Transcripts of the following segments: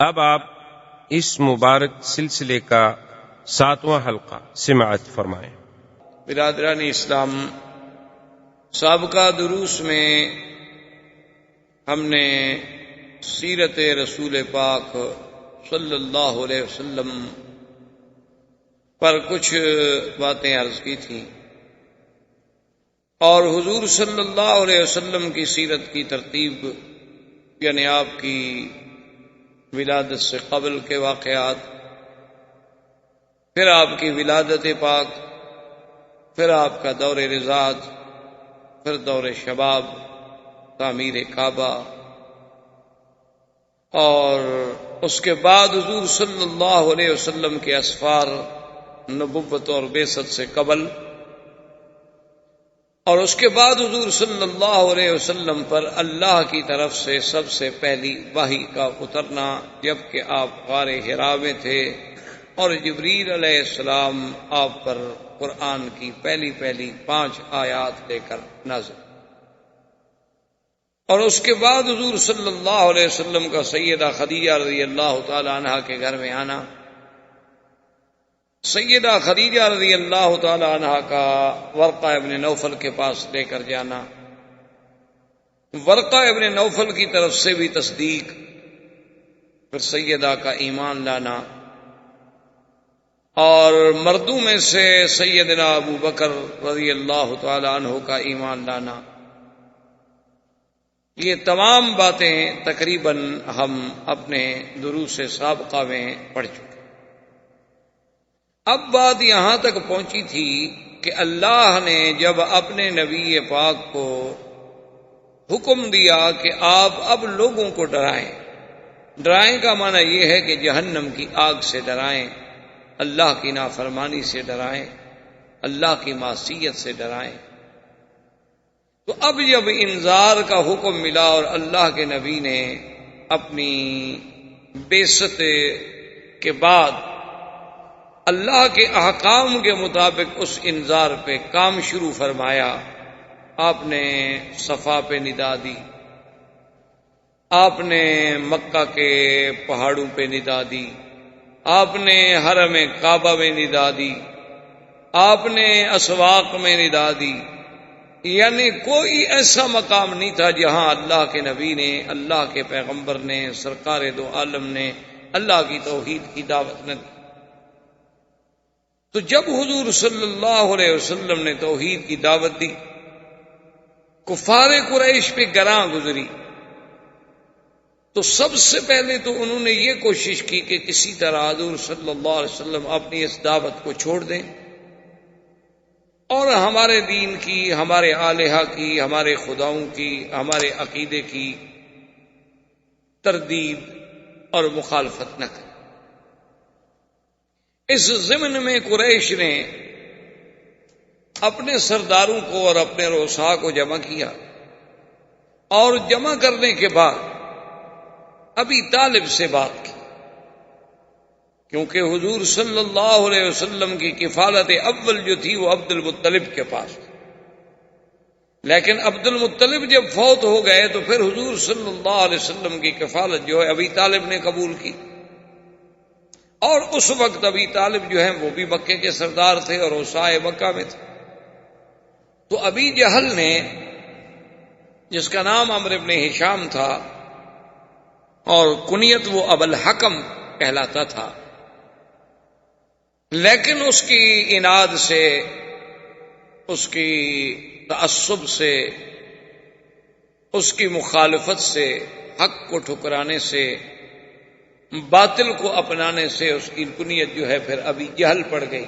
اب آپ اس مبارک سلسلے کا 7واں حلقہ سماعت فرمائیں۔ برادران اسلام، سابقہ دروس میں ہم نے سیرت رسول پاک صلی اللہ علیہ وسلم پر کچھ باتیں عرض کی تھیں، اور حضور صلی اللہ علیہ وسلم کی سیرت کی ترتیب، یعنی آپ کی ولادت سے قبل کے واقعات، پھر آپ کی ولادت پاک، پھر آپ کا دور رضاعت، پھر دور شباب، تعمیر کعبہ، اور اس کے بعد حضور صلی اللہ علیہ وسلم کے اسفار، نبوت اور بعثت سے قبل، اور اس کے بعد حضور صلی اللہ علیہ وسلم پر اللہ کی طرف سے سب سے پہلی وحی کا اترنا، جبکہ آپ غار حرا میں تھے اور جبریل علیہ السلام آپ پر قرآن کی پہلی 5 آیات لے کر نازل، اور اس کے بعد حضور صلی اللہ علیہ وسلم کا سیدہ خدیجہ رضی اللہ تعالی عنہا کے گھر میں آنا، سیدہ خدیجہ رضی اللہ تعالی عنہا کا ورقہ ابن نوفل کے پاس لے کر جانا، ورقہ ابن نوفل کی طرف سے بھی تصدیق، پھر سیدہ کا ایمان لانا، اور مردوں میں سے سیدنا ابو بکر رضی اللہ تعالی عنہ کا ایمان لانا، یہ تمام باتیں تقریباً ہم اپنے دروس سابقہ میں پڑھ چکے۔ اب بات یہاں تک پہنچی تھی کہ اللہ نے جب اپنے نبی پاک کو حکم دیا کہ آپ اب لوگوں کو ڈرائیں، ڈرائیں کا معنی یہ ہے کہ جہنم کی آگ سے ڈرائیں، اللہ کی نافرمانی سے ڈرائیں، اللہ کی معصیت سے ڈرائیں، تو اب جب انذار کا حکم ملا اور اللہ کے نبی نے اپنی بعثت کے بعد اللہ کے احکام کے مطابق اس انذار پہ کام شروع فرمایا، آپ نے صفا پہ ندا دی، آپ نے مکہ کے پہاڑوں پہ ندا دی، آپ نے حرم کعبہ میں ندا دی، آپ نے اسواق میں ندا دی، یعنی کوئی ایسا مقام نہیں تھا جہاں اللہ کے نبی نے، اللہ کے پیغمبر نے، سرکار دو عالم نے اللہ کی توحید کی دعوت نہ دی۔ تو جب حضور صلی اللہ علیہ وسلم نے توحید کی دعوت دی، کفار قریش پہ گراں گزری، تو سب سے پہلے تو انہوں نے یہ کوشش کی کہ کسی طرح حضور صلی اللہ علیہ وسلم اپنی اس دعوت کو چھوڑ دیں اور ہمارے دین کی، ہمارے الہہ کی، ہمارے خداؤں کی، ہمارے عقیدے کی تردید اور مخالفت نہ کریں۔ اس ضمن میں قریش نے اپنے سرداروں کو اور اپنے رؤساء کو جمع کیا، اور جمع کرنے کے بعد ابی طالب سے بات کی، کیونکہ حضور صلی اللہ علیہ وسلم کی کفالت اول جو تھی وہ عبد المطلب کے پاس تھی، لیکن عبد المطلب جب فوت ہو گئے تو پھر حضور صلی اللہ علیہ وسلم کی کفالت جو ہے ابی طالب نے قبول کی، اور اس وقت ابی طالب جو ہیں وہ بھی مکے کے سردار تھے اور اوسائے مکہ میں تھے۔ تو ابی جہل نے، جس کا نام عمرو بن ہشام تھا اور کنیت وہ ابو الحکم کہلاتا تھا، لیکن اس کی عناد سے، اس کی تعصب سے، اس کی مخالفت سے، حق کو ٹھکرانے سے، باطل کو اپنانے سے اس کی کنیت جو ہے پھر ابی جہل پڑ گئی۔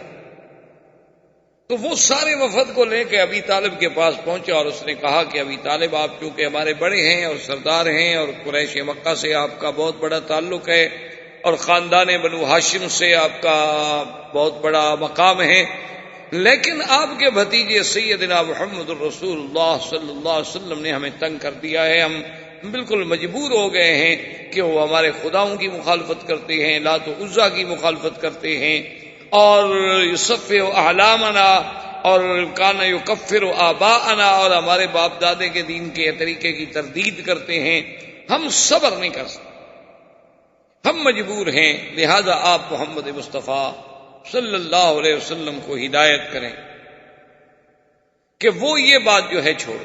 تو وہ سارے وفد کو لے کے ابی طالب کے پاس پہنچا اور اس نے کہا کہ ابی طالب، آپ چونکہ ہمارے بڑے ہیں اور سردار ہیں اور قریش مکہ سے آپ کا بہت بڑا تعلق ہے اور خاندان بنو ہاشم سے آپ کا بہت بڑا مقام ہے، لیکن آپ کے بھتیجے سیدنا محمد الرسول اللہ صلی اللہ علیہ وسلم نے ہمیں تنگ کر دیا ہے، ہم بالکل مجبور ہو گئے ہیں کہ وہ ہمارے خداؤں کی مخالفت کرتے ہیں، لات و عزا کی مخالفت کرتے ہیں، اور یصفی احلامنا، اور کان یکفر آباءنا، اور ہمارے باپ دادے کے دین کے طریقے کی تردید کرتے ہیں، ہم صبر نہیں کر سکتے۔ ہم مجبور ہیں، لہذا آپ محمد مصطفیٰ صلی اللہ علیہ وسلم کو ہدایت کریں کہ وہ یہ بات جو ہے چھوڑ۔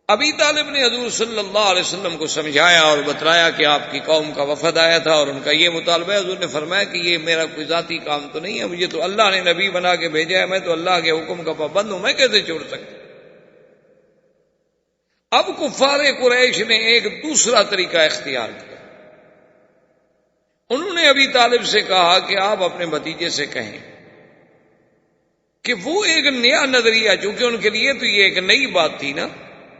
ابی طالب نے حضور صلی اللہ علیہ وسلم کو سمجھایا اور بتلایا کہ آپ کی قوم کا وفد آیا تھا اور ان کا یہ مطالبہ ہے۔ حضور نے فرمایا کہ یہ میرا کوئی ذاتی کام تو نہیں ہے، مجھے تو اللہ نے نبی بنا کے بھیجا ہے، میں تو اللہ کے حکم کا پابند ہوں، میں کیسے چھوڑ سکتا۔ اب کفار قریش نے ایک دوسرا طریقہ اختیار کیا۔ انہوں نے ابی طالب سے کہا کہ آپ اپنے بھتیجے سے کہیں کہ وہ ایک نیا نظریہ، چونکہ ان کے لیے تو یہ ایک نئی بات تھی نا،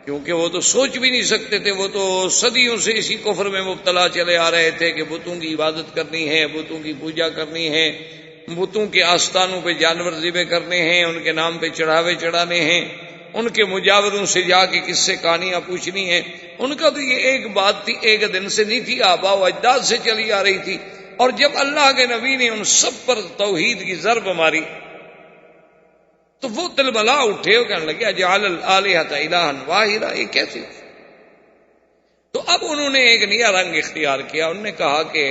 کیونکہ وہ تو سوچ بھی نہیں سکتے تھے، وہ تو صدیوں سے اسی کفر میں مبتلا چلے آ رہے تھے کہ بتوں کی عبادت کرنی ہے، بتوں کی پوجا کرنی ہے، بتوں کے آستانوں پہ جانور ذبح کرنے ہیں، ان کے نام پہ چڑھاوے چڑھانے ہیں، ان کے مجاوروں سے جا کے کس سے کہانیاں پوچھنی ہیں۔ ان کا تو یہ ایک بات تھی، ایک دن سے نہیں تھی، آباء و اجداد سے چلی آ رہی تھی۔ اور جب اللہ کے نبی نے ان سب پر توحید کی ضرب ماری تو وہ تلملا اٹھے اور کہنے لگے اجعل الآلہۃ الہا واحدا، یہ کیسے؟ تو اب انہوں نے ایک نیا رنگ اختیار کیا۔ انہوں نے کہا کہ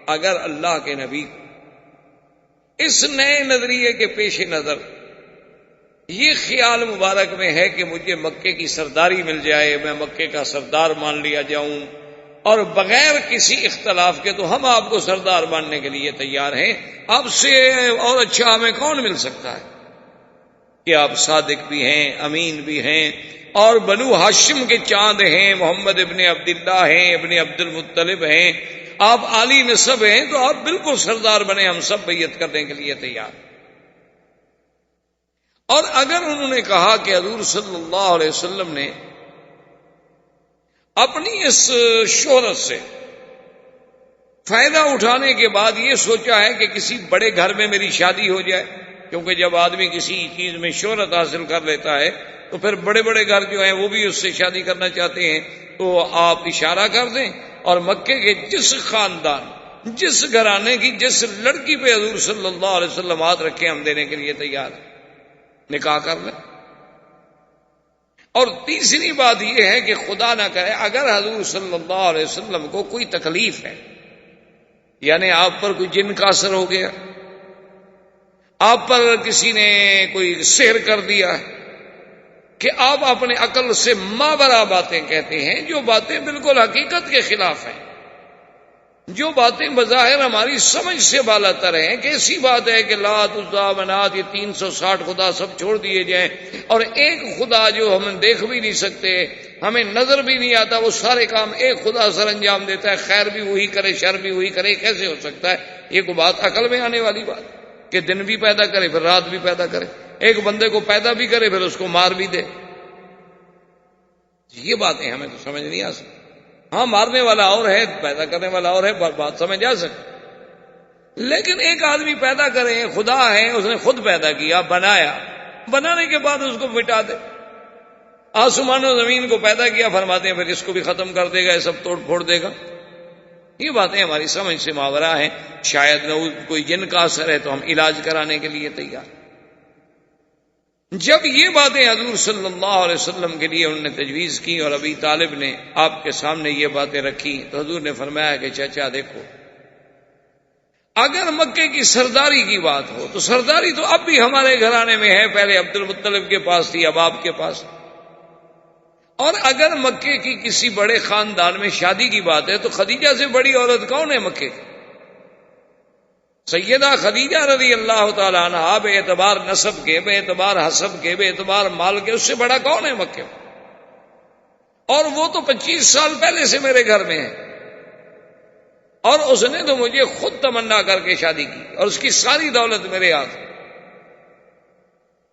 اگر اللہ کے نبی اس نئے نظریے کے پیش نظر یہ خیال مبارک میں ہے کہ مجھے مکے کی سرداری مل جائے، میں مکے کا سردار مان لیا جاؤں، اور بغیر کسی اختلاف کے تو ہم آپ کو سردار ماننے کے لیے تیار ہیں، آپ سے اور اچھا ہمیں کون مل سکتا ہے کہ آپ صادق بھی ہیں، امین بھی ہیں، اور بنو ہاشم کے چاند ہیں، محمد ابن عبداللہ ہیں، ابن عبد المطلب ہیں، آپ عالی نسب ہیں، تو آپ بالکل سردار بنے، ہم سب بیعت کرنے کے لیے تیار۔ اور اگر انہوں نے کہا کہ حضور صلی اللہ علیہ وسلم نے اپنی اس شہرت سے فائدہ اٹھانے کے بعد یہ سوچا ہے کہ کسی بڑے گھر میں میری شادی ہو جائے، کیونکہ جب آدمی کسی چیز میں شہرت حاصل کر لیتا ہے تو پھر بڑے بڑے گھر جو ہیں وہ بھی اس سے شادی کرنا چاہتے ہیں، تو آپ اشارہ کر دیں اور مکے کے جس خاندان، جس گھرانے کی جس لڑکی پہ حضور صلی اللہ علیہ وسلم ہاتھ رکھے ہم دینے کے لیے تیار ہیں، نکاح کر لیں۔ اور تیسری بات یہ ہے کہ خدا نہ کرے اگر حضور صلی اللہ علیہ وسلم کو کوئی تکلیف ہے، یعنی آپ پر کوئی جن کا اثر ہو گیا، آپ پر کسی نے کوئی سحر کر دیا کہ آپ اپنے عقل سے ماورا باتیں کہتے ہیں، جو باتیں بالکل حقیقت کے خلاف ہیں، جو باتیں بظاہر ہماری سمجھ سے بالاتر ہیں۔ کیسی بات ہے کہ لات عزا منات یہ 360 خدا سب چھوڑ دیے جائیں اور ایک خدا جو ہم دیکھ بھی نہیں سکتے، ہمیں نظر بھی نہیں آتا، وہ سارے کام ایک خدا سر انجام دیتا ہے، خیر بھی وہی کرے شر بھی وہی کرے، کیسے ہو سکتا ہے؟ یہ کوئی بات عقل میں آنے والی بات کہ دن بھی پیدا کرے پھر رات بھی پیدا کرے، ایک بندے کو پیدا بھی کرے پھر اس کو مار بھی دے؟ یہ باتیں ہمیں تو سمجھ نہیں آ سکتی۔ ہاں، مارنے والا اور ہے، پیدا کرنے والا اور ہے، بات سمجھ آ سکتی، لیکن ایک آدمی پیدا کرے، خدا ہے، اس نے خود پیدا کیا، بنایا، بنانے کے بعد اس کو مٹا دے۔ آسمان و زمین کو پیدا کیا، فرماتے ہیں پھر اس کو بھی ختم کر دے گا، یہ سب توڑ پھوڑ دے گا۔ یہ باتیں ہماری سمجھ سے ماورا ہیں۔ شاید کوئی جن کا اثر ہے تو ہم علاج کرانے کے لیے تیار۔ جب یہ باتیں حضور صلی اللہ علیہ وسلم کے لیے انہوں نے تجویز کی اور ابی طالب نے آپ کے سامنے یہ باتیں رکھی تو حضور نے فرمایا کہ چچا دیکھو، اگر مکے کی سرداری کی بات ہو تو سرداری تو اب بھی ہمارے گھرانے میں ہے، پہلے عبد المطلب کے پاس تھی، اب آپ کے پاس۔ اور اگر مکے کی کسی بڑے خاندان میں شادی کی بات ہے تو خدیجہ سے بڑی عورت کون ہے مکے کی؟ سیدہ خدیجہ رضی اللہ تعالی عنہا، بے اعتبار نسب کے، بے اعتبار حسب کے، بے اعتبار مال کے، اس سے بڑا کون ہے مکے میں؟ اور وہ تو 25 سال پہلے سے میرے گھر میں ہے، اور اس نے تو مجھے خود تمنا کر کے شادی کی، اور اس کی ساری دولت میرے ہاتھ ہے۔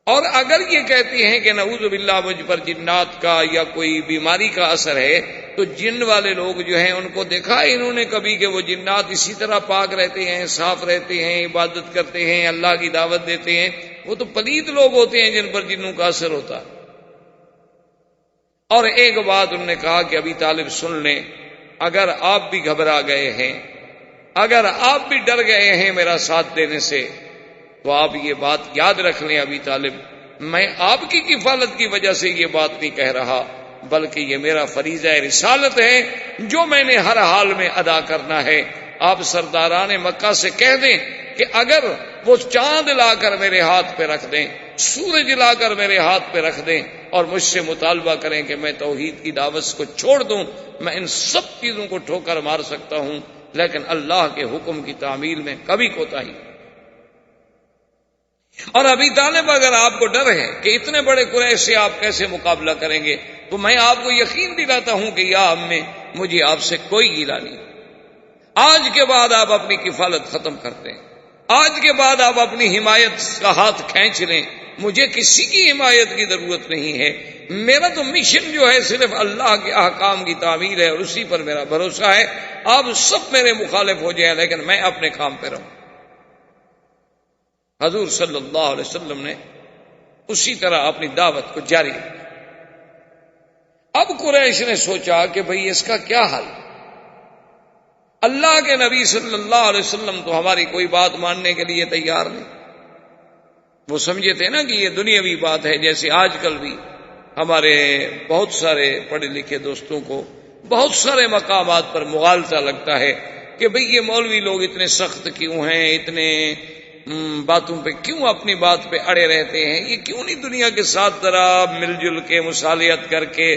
اور اگر یہ کہتی ہیں کہ نعوذ باللہ مجھ پر جنات کا یا کوئی بیماری کا اثر ہے، تو جن والے لوگ جو ہیں ان کو دیکھا انہوں نے کبھی کہ وہ جنات اسی طرح پاک رہتے ہیں، صاف رہتے ہیں، عبادت کرتے ہیں، اللہ کی دعوت دیتے ہیں؟ وہ تو پلید لوگ ہوتے ہیں جن پر جنوں کا اثر ہوتا۔ اور ایک بات انہوں نے کہا کہ ابی طالب سن لیں، اگر آپ بھی گھبرا گئے ہیں، اگر آپ بھی ڈر گئے ہیں میرا ساتھ دینے سے، تو آپ یہ بات یاد رکھ لیں ابی طالب، میں آپ کی کفالت کی وجہ سے یہ بات نہیں کہہ رہا، بلکہ یہ میرا فریضہ رسالت ہے جو میں نے ہر حال میں ادا کرنا ہے۔ آپ سرداران مکہ سے کہہ دیں کہ اگر وہ چاند لا کر میرے ہاتھ پہ رکھ دیں، سورج لا کر میرے ہاتھ پہ رکھ دیں اور مجھ سے مطالبہ کریں کہ میں توحید کی دعوت کو چھوڑ دوں، میں ان سب چیزوں کو ٹھوکر مار سکتا ہوں، لیکن اللہ کے حکم کی تعمیل میں کبھی کوتاہی۔ اور ابی طالب اگر آپ کو ڈر ہے کہ اتنے بڑے قریش سے آپ کیسے مقابلہ کریں گے، تو میں آپ کو یقین دلاتا ہوں کہ یا امی، مجھے آپ سے کوئی گیلا نہیں۔ آج کے بعد آپ اپنی کفالت ختم کر دیں، آج کے بعد آپ اپنی حمایت کا ہاتھ کھینچ لیں، مجھے کسی کی حمایت کی ضرورت نہیں ہے۔ میرا تو مشن جو ہے صرف اللہ کے احکام کی تعمیل ہے اور اسی پر میرا بھروسہ ہے۔ آپ سب میرے مخالف ہو جائیں لیکن میں اپنے کام پہ رہوں۔ حضور صلی اللہ علیہ وسلم نے اسی طرح اپنی دعوت کو جاری رکھا۔ اب قریش نے سوچا کہ بھئی اس کا کیا حل؟ اللہ کے نبی صلی اللہ علیہ وسلم تو ہماری کوئی بات ماننے کے لیے تیار نہیں۔ وہ سمجھے تھے نا کہ یہ دنیاوی بات ہے، جیسے آج کل بھی ہمارے بہت سارے پڑھے لکھے دوستوں کو بہت سارے مقامات پر مغالطہ لگتا ہے کہ بھئی یہ مولوی لوگ اتنے سخت کیوں ہیں، اتنے باتوں پہ کیوں اپنی بات پہ اڑے رہتے ہیں، یہ کیوں نہیں دنیا کے ساتھ ذرا مل جل کے مصالحت کر کے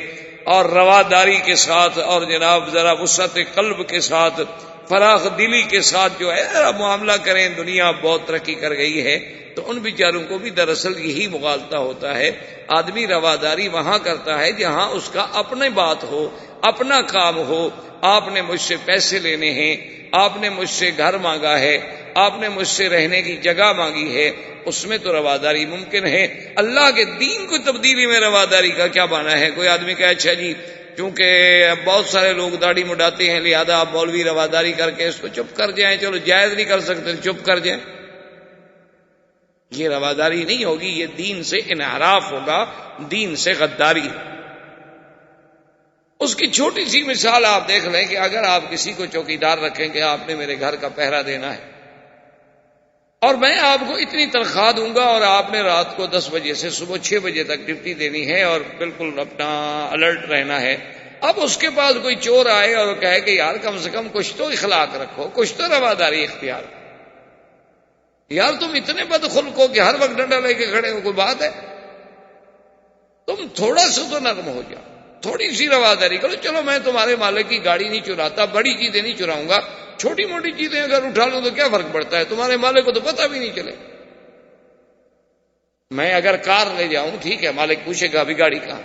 اور رواداری کے ساتھ اور جناب ذرا وسعت قلب کے ساتھ فراخ دلی کے ساتھ جو ہے ذرا معاملہ کریں۔ دنیا بہت ترقی کر گئی ہے، تو ان بیچاروں کو بھی دراصل یہی مغالطہ ہوتا ہے۔ آدمی رواداری وہاں کرتا ہے جہاں اس کا اپنی بات ہو، اپنا کام ہو۔ آپ نے مجھ سے پیسے لینے ہیں، آپ نے مجھ سے گھر مانگا ہے، آپ نے مجھ سے رہنے کی جگہ مانگی ہے، اس میں تو رواداری ممکن ہے۔ اللہ کے دین کو تبدیلی میں رواداری کا کیا معنی ہے؟ کوئی آدمی کہے اچھا جی چونکہ بہت سارے لوگ داڑھی مڈاتے ہیں لہذا آپ مولوی رواداری کر کے اس کو چپ کر جائیں، چلو جائز نہیں کر سکتے چپ کر جائیں، یہ رواداری نہیں ہوگی، یہ دین سے انحراف ہوگا، دین سے غداری۔ اس کی چھوٹی سی مثال آپ دیکھ لیں کہ اگر آپ کسی کو چوکیدار رکھیں کہ آپ نے میرے گھر کا پہرا دینا ہے اور میں آپ کو اتنی تنخواہ دوں گا اور آپ نے رات کو 10 بجے سے صبح 6 بجے تک ڈیوٹی دینی ہے اور بالکل اپنا الرٹ رہنا ہے۔ اب اس کے پاس کوئی چور آئے اور کہے کہ یار کم سے کم کچھ تو اخلاق رکھو، کچھ تو رواداری اختیار، یار تم اتنے بدخلق ہو کہ ہر وقت ڈنڈا لے کے کھڑے ہو، کوئی بات ہے؟ تم تھوڑا سا تو نرم ہو جاؤ، تھوڑی سی رواداری کرو۔ چلو میں تمہارے مالک کی گاڑی نہیں چراتا، بڑی چیزیں نہیں چراؤں گا، چھوٹی موٹی چیزیں اگر اٹھا لوں تو کیا فرق پڑتا ہے، تمہارے مالک کو تو پتہ بھی نہیں چلے۔ میں اگر کار لے جاؤں ٹھیک ہے، مالک پوچھے گا ابھی گاڑی کہاں۔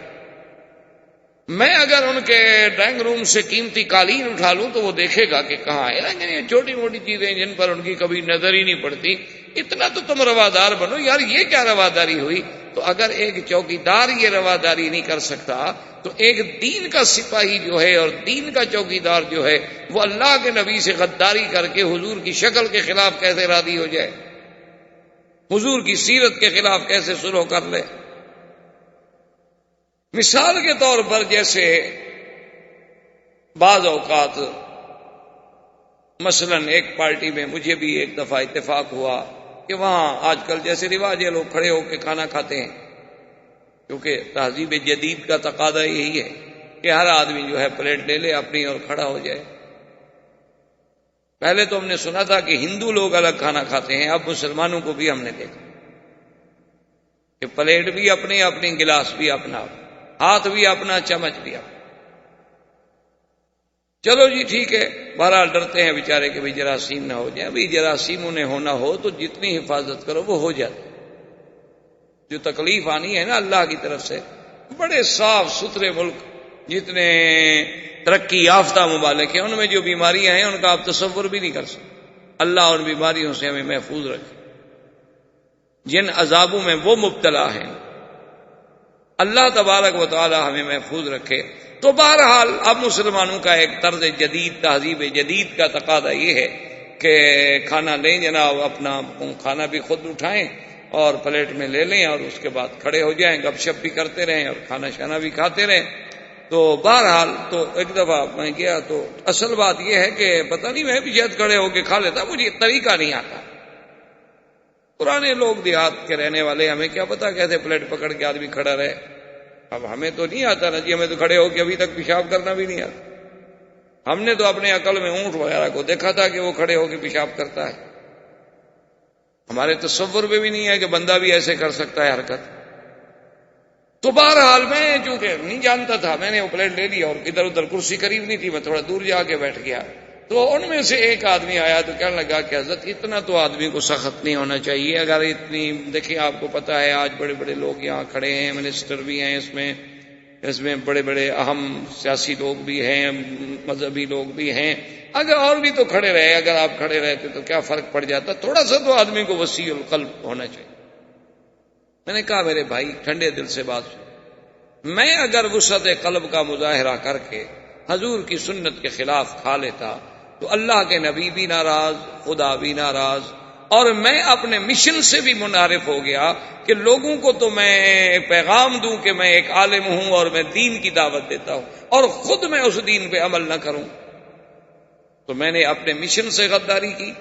میں اگر ان کے ڈرائنگ روم سے قیمتی قالین اٹھا لوں تو وہ دیکھے گا کہ کہاں ہے، لیکن یہ چھوٹی موٹی چیزیں جن پر ان کی کبھی نظر ہی نہیں پڑتی، اتنا تو تم روادار بنو یار، یہ کیا رواداری ہوئی؟ تو اگر ایک چوکیدار یہ رواداری نہیں کر سکتا تو ایک دین کا سپاہی جو ہے اور دین کا چوکیدار جو ہے وہ اللہ کے نبی سے غداری کر کے حضور کی شکل کے خلاف کیسے راضی ہو جائے، حضور کی سیرت کے خلاف کیسے سلوک کر لے؟ مثال کے طور پر جیسے بعض اوقات مثلا ایک پارٹی میں مجھے بھی ایک دفعہ اتفاق ہوا کہ وہاں آج کل جیسے رواج ہے لوگ کھڑے ہو کے کھانا کھاتے ہیں، کیونکہ تہذیب جدید کا تقاضا یہی ہے کہ ہر آدمی جو ہے پلیٹ لے لے اپنی اور کھڑا ہو جائے۔ پہلے تو ہم نے سنا تھا کہ ہندو لوگ الگ کھانا کھاتے ہیں، اب مسلمانوں کو بھی ہم نے دیکھا کہ پلیٹ بھی اپنی، اپنی گلاس بھی اپنا، ہاتھ بھی اپنا، چمچ بھی اپنا۔ چلو جی ٹھیک ہے، بہرحال ڈرتے ہیں بیچارے کہ بھی جراثیم نہ ہو جائے۔ بھی جراثیم انہیں ہونا ہو تو جتنی حفاظت کرو وہ ہو جاتی، جو تکلیف آنی ہے نا اللہ کی طرف سے۔ بڑے صاف ستھرے ملک جتنے ترقی یافتہ ممالک ہیں ان میں جو بیماریاں ہیں ان کا آپ تصور بھی نہیں کر سکتے۔ اللہ ان بیماریوں سے ہمیں محفوظ رکھے، جن عذابوں میں وہ مبتلا ہیں اللہ تبارک و تعالی ہمیں محفوظ رکھے۔ تو بہرحال اب مسلمانوں کا ایک طرز جدید، تہذیب جدید کا تقاضا یہ ہے کہ کھانا لیں جناب، اپنا کھانا بھی خود اٹھائیں اور پلیٹ میں لے لیں اور اس کے بعد کھڑے ہو جائیں، گپ شپ بھی کرتے رہیں اور کھانا شانا بھی کھاتے رہیں۔ تو بہرحال تو ایک دفعہ میں گیا تو اصل بات یہ ہے کہ پتہ نہیں میں بھی شاید کھڑے ہو کے کھا لیتا، مجھے طریقہ نہیں آتا۔ پرانے لوگ دیہات کے رہنے والے، ہمیں کیا پتا کیسے پلیٹ پکڑ کے آدمی کھڑا رہے۔ اب ہمیں تو نہیں آتا نا جی، ہمیں تو کھڑے ہو کے ابھی تک پیشاب کرنا بھی نہیں آتا. ہم نے تو اپنے عقل میں اونٹ وغیرہ کو دیکھا تھا کہ وہ کھڑے ہو کے پیشاب کرتا ہے. ہمارے تصور میں بھی نہیں ہے کہ بندہ بھی ایسے کر سکتا ہے حرکت. تو بہرحال میں چونکہ نہیں جانتا تھا، میں نے وہ پلیٹ لے لیا اور ادھر ادھر کرسی قریب نہیں تھی، میں تھوڑا دور جا کے بیٹھ گیا. تو ان میں سے ایک آدمی آیا تو کہنے لگا کہ حضرت اتنا تو آدمی کو سخت نہیں ہونا چاہیے. اگر اتنی دیکھیں، آپ کو پتا ہے آج بڑے بڑے لوگ یہاں کھڑے ہیں، منسٹر بھی ہیں، اس میں بڑے بڑے اہم سیاسی لوگ بھی ہیں، مذہبی لوگ بھی ہیں. اگر اور بھی تو کھڑے رہے، اگر آپ کھڑے رہتے تو کیا فرق پڑ جاتا؟ تھوڑا سا تو آدمی کو وسیع القلب ہونا چاہیے. میں نے کہا میرے بھائی ٹھنڈے دل سے بات سن، میں اگر وسعت قلب کا مظاہرہ کر کے حضور کی سنت کے خلاف کھا لیتا تو اللہ کے نبی بھی ناراض، خدا بھی ناراض، اور میں اپنے مشن سے بھی منحرف ہو گیا کہ لوگوں کو تو میں پیغام دوں کہ میں ایک عالم ہوں اور میں دین کی دعوت دیتا ہوں، اور خود میں اس دین پہ عمل نہ کروں. تو میں نے اپنے مشن سے غداری کی،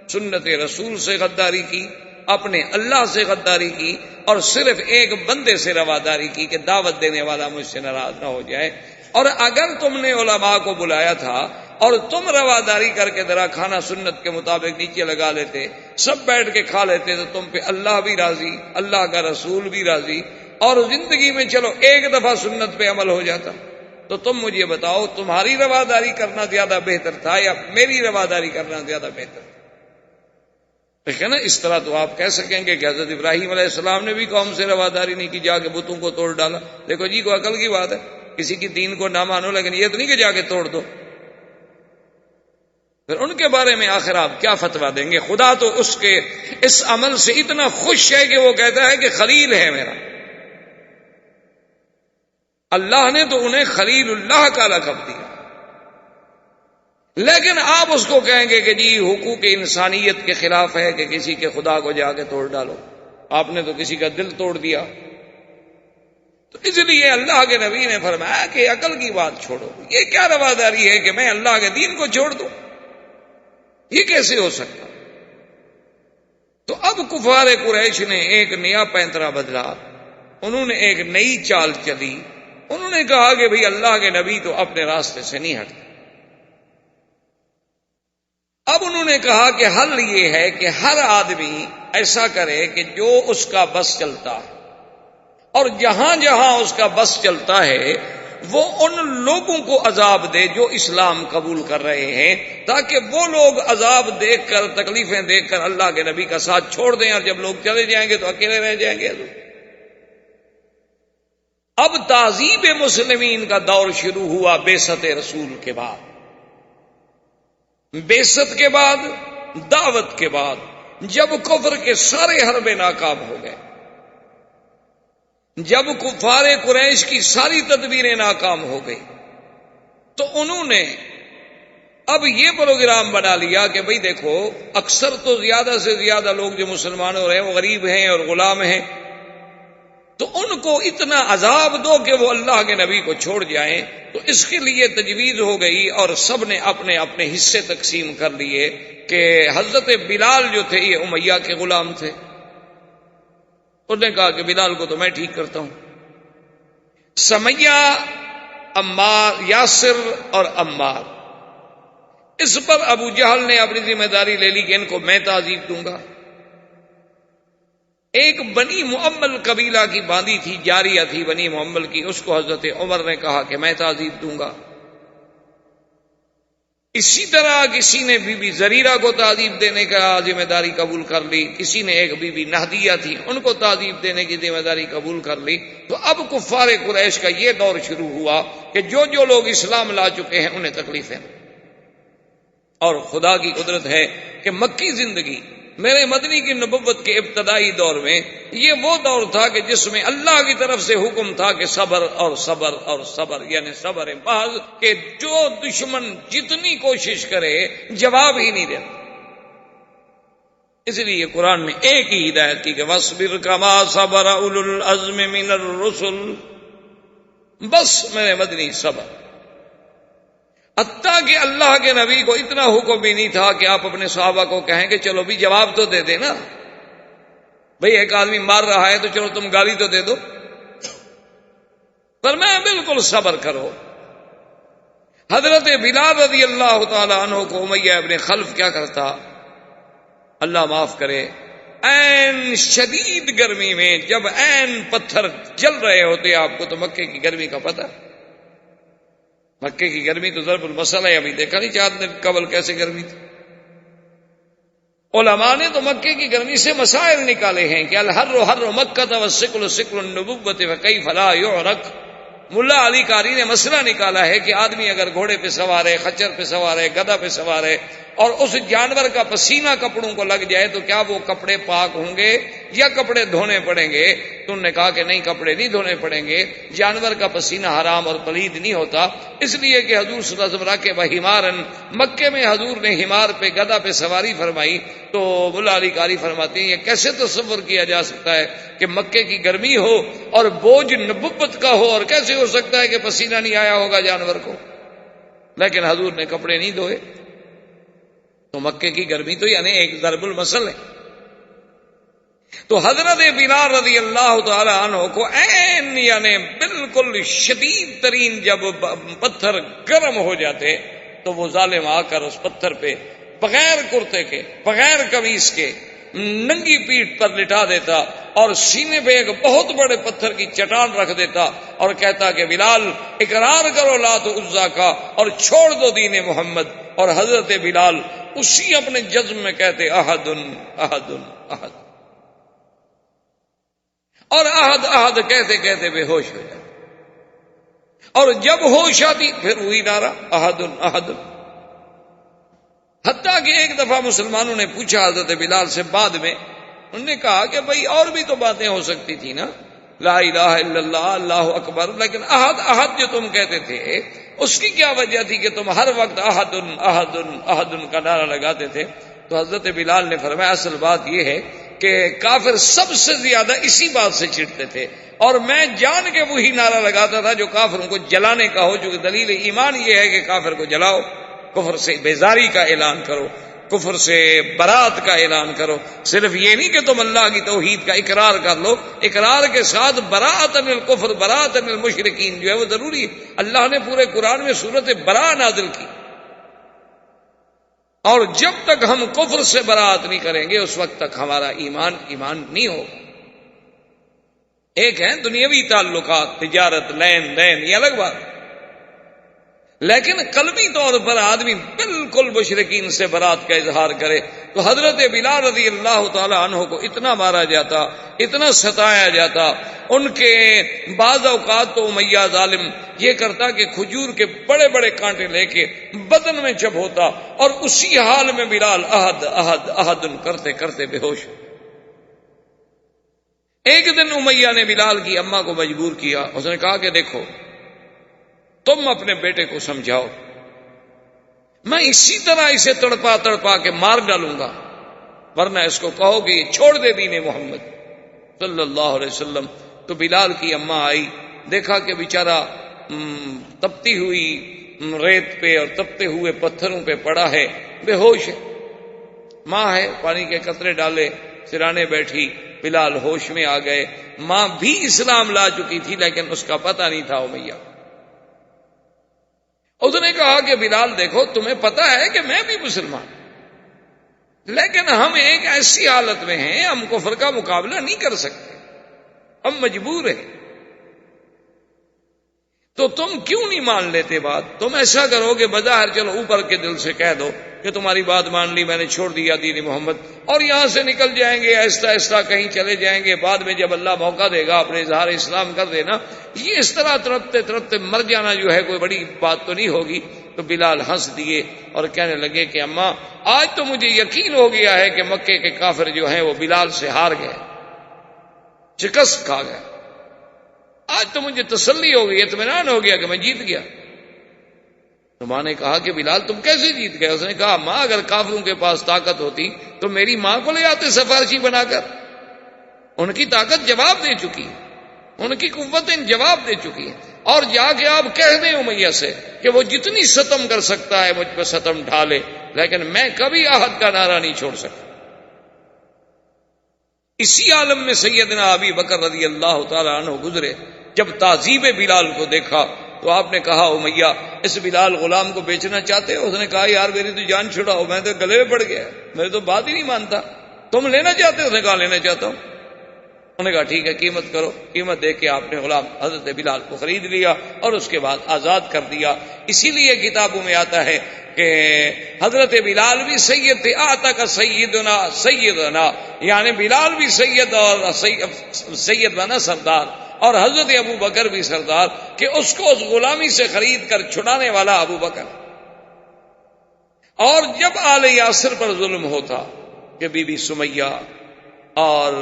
سنت رسول سے غداری کی، اپنے اللہ سے غداری کی، اور صرف ایک بندے سے رواداری کی کہ دعوت دینے والا مجھ سے ناراض نہ ہو جائے. اور اگر تم نے علماء کو بلایا تھا اور تم رواداری کر کے ذرا کھانا سنت کے مطابق نیچے لگا لیتے، سب بیٹھ کے کھا لیتے، تو تم پہ اللہ بھی راضی، اللہ کا رسول بھی راضی، اور زندگی میں چلو ایک دفعہ سنت پہ عمل ہو جاتا. تو تم مجھے بتاؤ تمہاری رواداری کرنا زیادہ بہتر تھا یا میری رواداری کرنا زیادہ بہتر تھا؟ ٹھیک ہے نا. اس طرح تو آپ کہہ سکیں گے کہ حضرت ابراہیم علیہ السلام نے بھی قوم سے رواداری نہیں کی، جا کے بتوں کو توڑ ڈالا. دیکھو جی، کوئی عقل کی بات ہے، کسی کی دین کو نہ مانو، لیکن یہ تو نہیں کہ جا کے توڑ دو. پھر ان کے بارے میں آخر آپ کیا فتویٰ دیں گے؟ خدا تو اس کے اس عمل سے اتنا خوش ہے کہ وہ کہتا ہے کہ خلیل ہے میرا. اللہ نے تو انہیں خلیل اللہ کا لقب دیا، لیکن آپ اس کو کہیں گے کہ جی حقوق انسانیت کے خلاف ہے کہ کسی کے خدا کو جا کے توڑ ڈالو. آپ نے تو کسی کا دل توڑ دیا. تو اس لیے اللہ کے نبی نے فرمایا کہ عقل کی بات چھوڑو. یہ کیا رواداری ہے کہ میں اللہ کے دین کو چھوڑ دوں؟ یہ کیسے ہو سکتا؟ تو اب کفار قریش نے ایک نیا پینترا بدلا، انہوں نے ایک نئی چال چلی. انہوں نے کہا کہ بھئی اللہ کے نبی تو اپنے راستے سے نہیں ہٹتے. اب انہوں نے کہا کہ حل یہ ہے کہ ہر آدمی ایسا کرے کہ جو اس کا بس چلتا ہے، اور جہاں جہاں اس کا بس چلتا ہے وہ ان لوگوں کو عذاب دے جو اسلام قبول کر رہے ہیں، تاکہ وہ لوگ عذاب دیکھ کر، تکلیفیں دیکھ کر اللہ کے نبی کا ساتھ چھوڑ دیں، اور جب لوگ چلے جائیں گے تو اکیلے رہ جائیں گے. اب تعذیب مسلمین کا دور شروع ہوا بعثت رسول کے بعد. بعثت کے بعد، دعوت کے بعد، جب کفر کے سارے حربے ناکام ہو گئے، جب کفار قریش کی ساری تدبیریں ناکام ہو گئی، تو انہوں نے اب یہ پروگرام بنا لیا کہ بھئی دیکھو، اکثر تو زیادہ سے زیادہ لوگ جو مسلمان ہو رہے ہیں وہ غریب ہیں اور غلام ہیں، تو ان کو اتنا عذاب دو کہ وہ اللہ کے نبی کو چھوڑ جائیں. تو اس کے لیے تجویز ہو گئی اور سب نے اپنے اپنے حصے تقسیم کر لیے کہ حضرت بلال جو تھے یہ امیہ کے غلام تھے. انہوں نے کہا کہ بلال کو تو میں ٹھیک کرتا ہوں. سمیہ، عمار، یاسر اور عمار، اس پر ابو جہل نے اپنی ذمہ داری لے لی کہ ان کو میں تعذیب دوں گا. ایک بنی معمل قبیلہ کی باندی تھی، جاریہ تھی بنی معمل کی، اس کو حضرت عمر نے کہا کہ میں تعذیب دوں گا. اسی طرح کسی نے بی بی زریرہ کو تعذیب دینے کا ذمہ داری قبول کر لی، کسی نے ایک بی بی نہدیہ تھی ان کو تعذیب دینے کی ذمہ داری قبول کر لی. تو اب کفار قریش کا یہ دور شروع ہوا کہ جو جو لوگ اسلام لا چکے ہیں انہیں تکلیفیں. اور خدا کی قدرت ہے کہ مکی زندگی میرے مدنی کی نبوت کے ابتدائی دور میں یہ وہ دور تھا کہ جس میں اللہ کی طرف سے حکم تھا کہ صبر اور صبر اور صبر، یعنی صبر محض، کہ جو دشمن جتنی کوشش کرے جواب ہی نہیں دیتا. اس لیے قرآن میں ایک ہی ہدایت کی کہ وَاصْبِرْ كَمَا صَبَرَ أُولُو الْعَزْمِ مِنَ الرُّسُلِ، بس میرے مدنی صبر. حتیٰ کہ اللہ کے نبی کو اتنا حکم بھی نہیں تھا کہ آپ اپنے صحابہ کو کہیں کہ چلو بھی جواب تو دے دیں نا، بھئی ایک آدمی مار رہا ہے تو چلو تم گالی تو دے دو. فرمایا بالکل صبر کرو۔ حضرت بلال رضی اللہ تعالی عنہ کو امیہ ابن خلف کیا کرتا، اللہ معاف کرے، این شدید گرمی میں جب این پتھر جل رہے ہوتے، آپ کو تو مکے کی گرمی کا پتہ، مکے کی گرمی تو ضرب المثل ہے، ابھی دیکھا نہیں 4 دن قبل کیسے گرمی تھی۔ علماء نے تو مکے کی گرمی سے مسائل نکالے ہیں کہ الحر حر مکہ والسکل سکل النبوۃ فکیف لا یعرق۔ ملا علی قاری نے مسئلہ نکالا ہے کہ آدمی اگر گھوڑے پہ سوار ہے، خچر پہ سوار ہے، گدھا پہ سوار ہے، اور اس جانور کا پسینہ کپڑوں کو لگ جائے تو کیا وہ کپڑے پاک ہوں گے یا کپڑے دھونے پڑیں گے؟ تو انہوں نے کہا کہ نہیں، کپڑے نہیں دھونے پڑیں گے، جانور کا پسینہ حرام اور پلید نہیں ہوتا، اس لیے کہ حضور صلی اللہ علیہ وسلم راکب حمارن، مکے میں حضور نے حمار پہ، گدھا پہ سواری فرمائی۔ تو ملا علی قاری فرماتے ہیں یہ کیسے تصور کیا جا سکتا ہے کہ مکے کی گرمی ہو اور بوجھ نبوت کا ہو، اور کیسے ہو سکتا ہے کہ پسینہ نہیں آیا ہوگا جانور کو؟ لیکن حضور نے کپڑے نہیں دھوئے۔ تو مکے کی گرمی تو یعنی ایک ضرب المثل ہے۔ تو حضرت بلال رضی اللہ تعالی عنہ کو عین یعنی بالکل شدید ترین جب پتھر گرم ہو جاتے تو وہ ظالم آ کر اس پتھر پہ بغیر کرتے کے، بغیر قمیص کے، ننگی پیٹھ پر لٹا دیتا اور سینے پہ ایک بہت بڑے پتھر کی چٹان رکھ دیتا اور کہتا کہ بلال اقرار کرو لات عزا کا اور چھوڑ دو دین محمد۔ اور حضرت بلال اسی اپنے جزم میں کہتے احد احد احد، اور احد احد کہتے کہتے بے ہوش ہو جاتے، اور جب ہوش آتی پھر وہی نعرہ احد احد۔ حتیٰ کہ ایک دفعہ مسلمانوں نے پوچھا حضرت بلال سے بعد میں، انہوں نے کہا کہ بھائی اور بھی تو باتیں ہو سکتی تھی نا، لا الہ الا اللہ، اللہ اکبر، لیکن احد احد جو تم کہتے تھے اس کی کیا وجہ تھی کہ تم ہر وقت احد احد احد کا نعرہ لگاتے تھے؟ تو حضرت بلال نے فرمایا اصل بات یہ ہے کہ کافر سب سے زیادہ اسی بات سے چڑھتے تھے، اور میں جان کے وہی نعرہ لگاتا تھا جو کافروں کو جلانے کا ہو، چونکہ دلیل ایمان یہ ہے کہ کافر کو جلاؤ، کفر سے بیزاری کا اعلان کرو، کفر سے برات کا اعلان کرو۔ صرف یہ نہیں کہ تم اللہ کی توحید کا اقرار کر لو، اقرار کے ساتھ براءۃ من الکفر، براءۃ من المشرکین جو ہے وہ ضروری ہے۔ اللہ نے پورے قرآن میں سورۃ براء نازل کی، اور جب تک ہم کفر سے براءت نہیں کریں گے اس وقت تک ہمارا ایمان نہیں ہوگا۔ ایک ہے دنیاوی تعلقات، تجارت، لین دین، یہ الگ بات، لیکن قلبی طور پر آدمی بالکل مشرکین سے برات کا اظہار کرے۔ تو حضرت بلال رضی اللہ تعالی عنہ کو اتنا مارا جاتا، اتنا ستایا جاتا، ان کے بعض اوقات تو امیہ ظالم یہ کرتا کہ کھجور کے بڑے بڑے کانٹے لے کے بدن میں چبھوتا، اور اسی حال میں بلال احد احد احد کرتے کرتے بے ہوش۔ ایک دن امیہ نے بلال کی اماں کو مجبور کیا، اس نے کہا کہ دیکھو تم اپنے بیٹے کو سمجھاؤ، میں اسی طرح اسے تڑپا تڑپا کے مار ڈالوں گا، ورنہ اس کو کہو کہ یہ چھوڑ دے دین محمد صلی اللہ علیہ وسلم۔ تو بلال کی اماں آئی، دیکھا کہ بیچارہ تپتی ہوئی ریت پہ اور تپتے ہوئے پتھروں پہ پڑا ہے، بے ہوش ہے۔ ماں ہے، پانی کے قطرے ڈالے، سرانے بیٹھی، بلال ہوش میں آ گئے۔ ماں بھی اسلام لا چکی تھی لیکن اس کا پتہ نہیں تھا امیہ۔ اس نے کہا کہ بلال دیکھو تمہیں پتا ہے کہ میں بھی مسلمان، لیکن ہم ایک ایسی حالت میں ہیں ہم کفر کا مقابلہ نہیں کر سکتے، ہم مجبور ہیں، تو تم کیوں نہیں مان لیتے بات؟ تم ایسا کرو کہ بظاہر چلو اوپر کے دل سے کہہ دو کہ تمہاری بات مان لی، میں نے چھوڑ دیا دین محمد، اور یہاں سے نکل جائیں گے، آہستہ آہستہ کہیں چلے جائیں گے، بعد میں جب اللہ موقع دے گا اپنے اظہار اسلام کر دینا۔ یہ اس طرح تڑپتے تڑپتے مر جانا جو ہے کوئی بڑی بات تو نہیں ہوگی۔ تو بلال ہنس دیے اور کہنے لگے کہ اماں آج تو مجھے یقین ہو گیا ہے کہ مکے کے کافر جو ہیں وہ بلال سے ہار گئے، شکست کھا گئے، آج تو مجھے تسلی ہو گئی، اطمینان ہو گیا کہ میں جیت گیا۔ تو ماں نے کہا کہ بلال تم کیسے جیت گئے؟ اس نے کہا ماں اگر کافروں کے پاس طاقت ہوتی تو میری ماں کو لے آتے سفارشی بنا کر، ان کی طاقت جواب دے چکی ہے، ان کی قوتیں جواب دے چکی ہیں، اور جا کے آپ کہہ دیں امیہ سے کہ وہ جتنی ستم کر سکتا ہے مجھ پہ ستم ڈھالے، لیکن میں کبھی احد کا نعرہ نہیں چھوڑ سکتا۔ اسی عالم میں سیدنا ابی بکر رضی اللہ تعالی عنہ گزرے، جب تعذیب بلال کو دیکھا تو آپ نے کہا امیہ اس بلال غلام کو بیچنا چاہتے ہو؟ اس نے کہا یار میری تو جان چھڑاؤ، میں تو گلے میں پڑ گیا، میری تو بات ہی نہیں مانتا، تم لینا چاہتے ہو؟ اس نے کہا لینا چاہتا ہوں۔ انہوں نے کہا ٹھیک ہے قیمت کرو۔ قیمت دے کے آپ نے غلام حضرت بلال کو خرید لیا اور اس کے بعد آزاد کر دیا۔ اسی لیے کتابوں میں آتا ہے کہ حضرت بلال بھی سید تھے، آتا کا سیدنا سیدنا، یعنی بلال بھی سید اور سید بنا سردار، اور حضرت ابو بکر بھی سردار، کہ اس کو اس غلامی سے خرید کر چھڑانے والا ابو بکر۔ اور جب آل یاسر پر ظلم ہوتا کہ بی بی سمیہ اور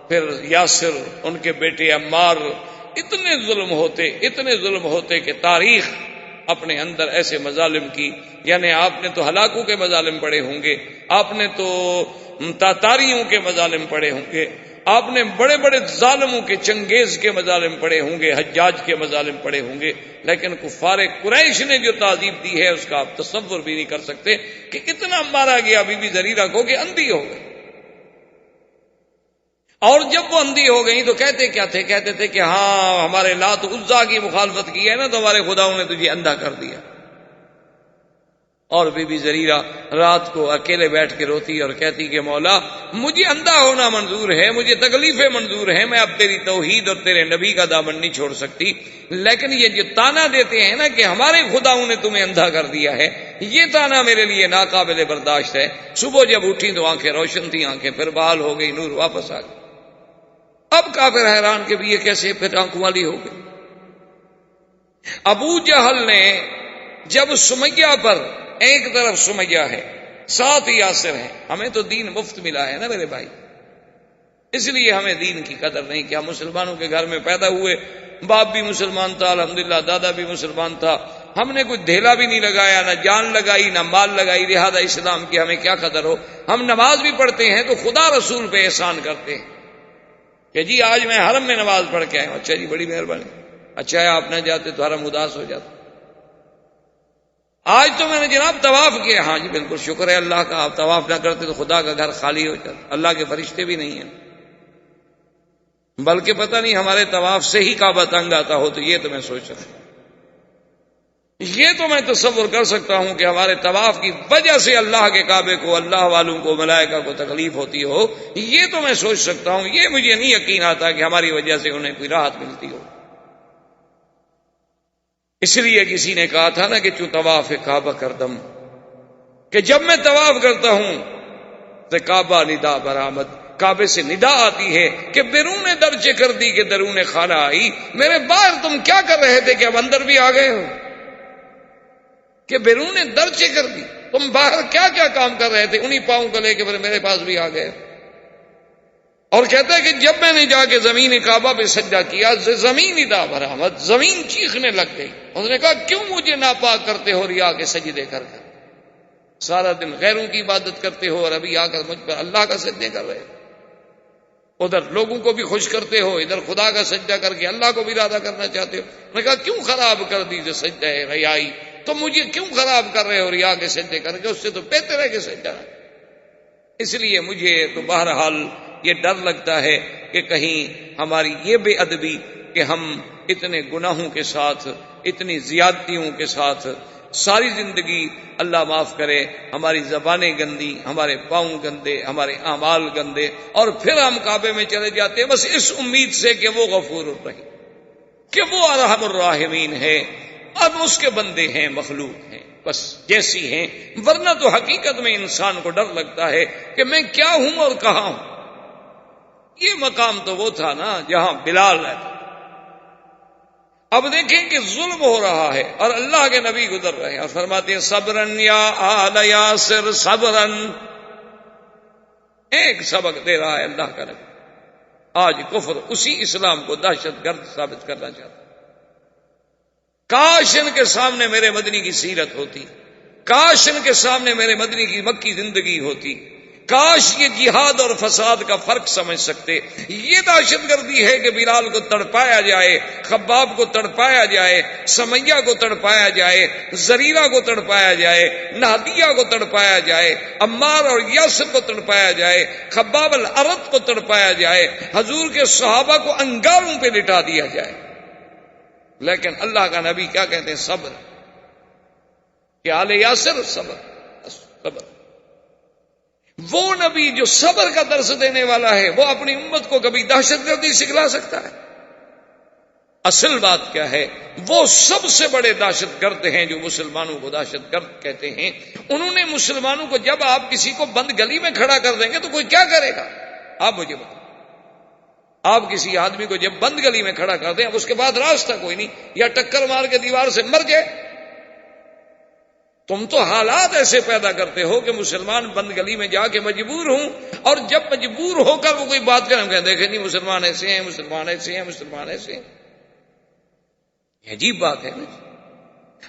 پھر یاسر ان کے بیٹے عمار، اتنے ظلم ہوتے کہ تاریخ اپنے اندر ایسے مظالم کی، یعنی آپ نے تو ہلاکوں کے مظالم پڑھے ہوں گے، آپ نے تو تاتاریوں کے مظالم پڑھے ہوں گے، آپ نے بڑے بڑے ظالموں کے، چنگیز کے مظالم پڑھے ہوں گے، حجاج کے مظالم پڑھے ہوں گے، لیکن کفار قریش نے جو تعذیب دی ہے اس کا آپ تصور بھی نہیں کر سکتے کہ اتنا مارا گیا بی بی زریرہ کو کہ اندھی ہو گئی۔ اور جب وہ اندھی ہو گئی تو کہتے کیا تھے؟ کہتے تھے کہ ہاں ہمارے لات عزا کی مخالفت کی ہے نا تو ہمارے خداؤں نے تجھے اندھا کر دیا۔ اور بی بی زریرہ رات کو اکیلے بیٹھ کے روتی اور کہتی کہ مولا مجھے اندھا ہونا منظور ہے، مجھے تکلیفیں منظور ہیں، میں اب تیری توحید اور تیرے نبی کا دامن نہیں چھوڑ سکتی، لیکن یہ جو تانا دیتے ہیں نا کہ ہمارے خداؤں نے تمہیں اندھا کر دیا ہے، یہ تانا میرے لیے ناقابل برداشت ہے۔ صبح جب اٹھی تو آنکھیں روشن تھیں، آنکھیں پھر بحال ہو گئی، نور واپس آ گئی۔ اب کافر حیران کہ بھی یہ کیسے پھر آنکھوں والی ہو گئی۔ ابو جہل نے جب سمیہ پر، ایک طرف سمیہ ہے، ساتھ یاسر ہے، ہمیں تو دین مفت ملا ہے نا میرے بھائی، اس لیے ہمیں دین کی قدر نہیں کہ ہم مسلمانوں کے گھر میں پیدا ہوئے، باپ بھی مسلمان تھا الحمدللہ، دادا بھی مسلمان تھا، ہم نے کوئی دھیلا بھی نہیں لگایا، نہ جان لگائی نہ مال لگائی، لہذا اسلام کی ہمیں کیا قدر ہو۔ ہم نماز بھی پڑھتے ہیں تو خدا رسول پہ احسان کرتے ہیں کہ جی آج میں حرم میں نماز پڑھ کے آیا ہوں، اچھا جی بڑی مہربانی، اچھا ہے آپ نہ جاتے تو حرم اداس ہو جاتا۔ آج تو میں نے جناب طواف کیا، ہاں جی بالکل شکر ہے اللہ کا، آپ طواف نہ کرتے تو خدا کا گھر خالی ہو جاتا، اللہ کے فرشتے بھی نہیں ہیں، بلکہ پتہ نہیں ہمارے طواف سے ہی کعبہ تنگ آتا ہو، تو یہ تو میں سوچ رہا ہوں، یہ تو میں تصور کر سکتا ہوں کہ ہمارے طواف کی وجہ سے اللہ کے کعبے کو، اللہ والوں کو، ملائکہ کو تکلیف ہوتی ہو، یہ تو میں سوچ سکتا ہوں، یہ مجھے نہیں یقین آتا کہ ہماری وجہ سے انہیں کوئی راحت ملتی ہو۔ اس لیے کسی نے کہا تھا نا کہ چوں طواف کعبہ کردم، کہ جب میں طواف کرتا ہوں تو کعبہ ندا برآمد، کعبے سے ندا آتی ہے کہ بیرون درچے کر دی کہ درون خانہ آئی، میرے باہر تم کیا کر رہے تھے کہ اب اندر بھی آ گئے ہو، کہ بیرون درچے کر دی، تم باہر کیا کیا کام کر رہے تھے، انہی پاؤں کو لے کے میرے پاس بھی آ گئے۔ اور کہتا ہے کہ جب میں نے جا کے زمین کعبہ پہ سجدہ کیا، زمین ادا برآمد، زمین چیخنے لگ گئی، اس نے کہا کیوں مجھے ناپاک کرتے ہو ریا کے سجدے کر کر، سارا دن غیروں کی عبادت کرتے ہو اور ابھی آ کر مجھ پر اللہ کا سجدے کر رہے ہو، ادھر لوگوں کو بھی خوش کرتے ہو، ادھر خدا کا سجدہ کر کے اللہ کو بھی راضی کرنا چاہتے ہو۔ اس نے کہا کیوں خراب کر دی جو سجدہ ہے ریائی، تو مجھے کیوں خراب کر رہے ہو ریا کے سجدے کر کے، اس سے تو بہتر ہے کہ سجدہ۔ اس لیے مجھے تو بہرحال یہ ڈر لگتا ہے کہ کہیں ہماری یہ بے ادبی کہ ہم اتنے گناہوں کے ساتھ، اتنی زیادتیوں کے ساتھ ساری زندگی، اللہ معاف کرے، ہماری زبانیں گندی، ہمارے پاؤں گندے، ہمارے اعمال گندے، اور پھر ہم کعبے میں چلے جاتے ہیں بس اس امید سے کہ وہ غفور الرحیم، کہ وہ ارحم الراحمین ہے، اب اس کے بندے ہیں، مخلوق ہیں، بس جیسی ہیں، ورنہ تو حقیقت میں انسان کو ڈر لگتا ہے کہ میں کیا ہوں اور کہاں ہوں۔ یہ مقام تو وہ تھا نا جہاں بلال رہتا، اب دیکھیں کہ ظلم ہو رہا ہے اور اللہ کے نبی گزر رہے ہیں اور فرماتے ہیں صبرن یا آل یاسر صبرن، ایک سبق دے رہا ہے اللہ کا نبی۔ آج کفر اسی اسلام کو دہشت گرد ثابت کرنا چاہتا، کاش ان کے سامنے میرے مدنی کی سیرت ہوتی، کاش ان کے سامنے میرے مدنی کی مکی زندگی ہوتی، کاش یہ جہاد اور فساد کا فرق سمجھ سکتے۔ یہ دہشت گردی ہے کہ بلال کو تڑپایا جائے، خباب کو تڑپایا جائے، سمیہ کو تڑپایا جائے، زریرہ کو تڑپایا جائے، نہدیہ کو تڑپایا جائے، عمار اور یاسر کو تڑپایا جائے، خباب الارت کو تڑپایا جائے، حضور کے صحابہ کو انگاروں پہ لٹا دیا جائے۔ لیکن اللہ کا نبی کیا کہتے ہیں؟ صبر. کہ آل یاسر صبر. وہ نبی جو صبر کا درس دینے والا ہے وہ اپنی امت کو کبھی دہشت گردی سکھلا سکتا ہے؟ اصل بات کیا ہے؟ وہ سب سے بڑے دہشت گرد ہیں جو مسلمانوں کو دہشت گرد کہتے ہیں. انہوں نے مسلمانوں کو، جب آپ کسی کو بند گلی میں کھڑا کر دیں گے تو کوئی کیا کرے گا؟ آپ مجھے بتائیں. آپ کسی آدمی کو جب بند گلی میں کھڑا کر دیں، اب اس کے بعد راستہ کوئی نہیں، یا ٹکر مار کے دیوار سے مر جائے. تم تو حالات ایسے پیدا کرتے ہو کہ مسلمان بند گلی میں جا کے مجبور ہوں، اور جب مجبور ہو کر وہ کوئی بات کریں، ہم کہیں دیکھیں نہیں مسلمان ایسے ہیں، مسلمان ایسے ہیں، مسلمان ایسے ہیں. یہ عجیب بات ہے نا.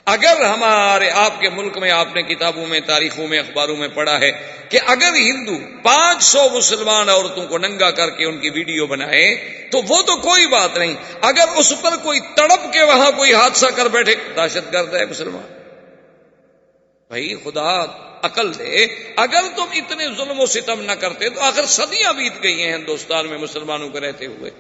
اگر ہمارے آپ کے ملک میں آپ نے کتابوں میں، تاریخوں میں، اخباروں میں پڑھا ہے کہ اگر ہندو 500 مسلمان عورتوں کو ننگا کر کے ان کی ویڈیو بنائے تو وہ تو کوئی بات نہیں، اگر اس پر کوئی تڑپ کے وہاں کوئی حادثہ کر بیٹھے، دہشت گرد ہے مسلمان. بھائی خدا عقل دے. اگر تم اتنے ظلم و ستم نہ کرتے تو آخر صدیاں بیت گئی ہیں ہندوستان میں مسلمانوں کو رہتے ہوئے،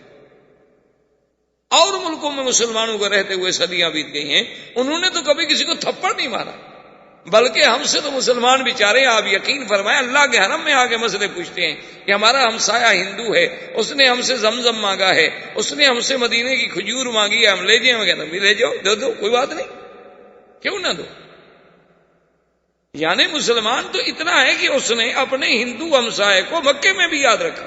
اور ملکوں میں مسلمانوں کو رہتے ہوئے صدیاں بیت گئی ہیں. انہوں نے تو کبھی کسی کو تھپڑ نہیں مارا، بلکہ ہم سے تو مسلمان بیچارے، آپ یقین فرمائیں، اللہ کے حرم میں آ کے مسئلے پوچھتے ہیں کہ ہمارا ہمسایہ ہندو ہے، اس نے ہم سے زمزم مانگا ہے، اس نے ہم سے مدینے کی کھجور مانگی ہے، ہم لے جائیں. کہنا بھی لے جاؤ، دے دو، کوئی بات نہیں، کیوں نہ دو. یعنی مسلمان تو اتنا ہے کہ اس نے اپنے ہندو ہمسائے کو مکے میں بھی یاد رکھا،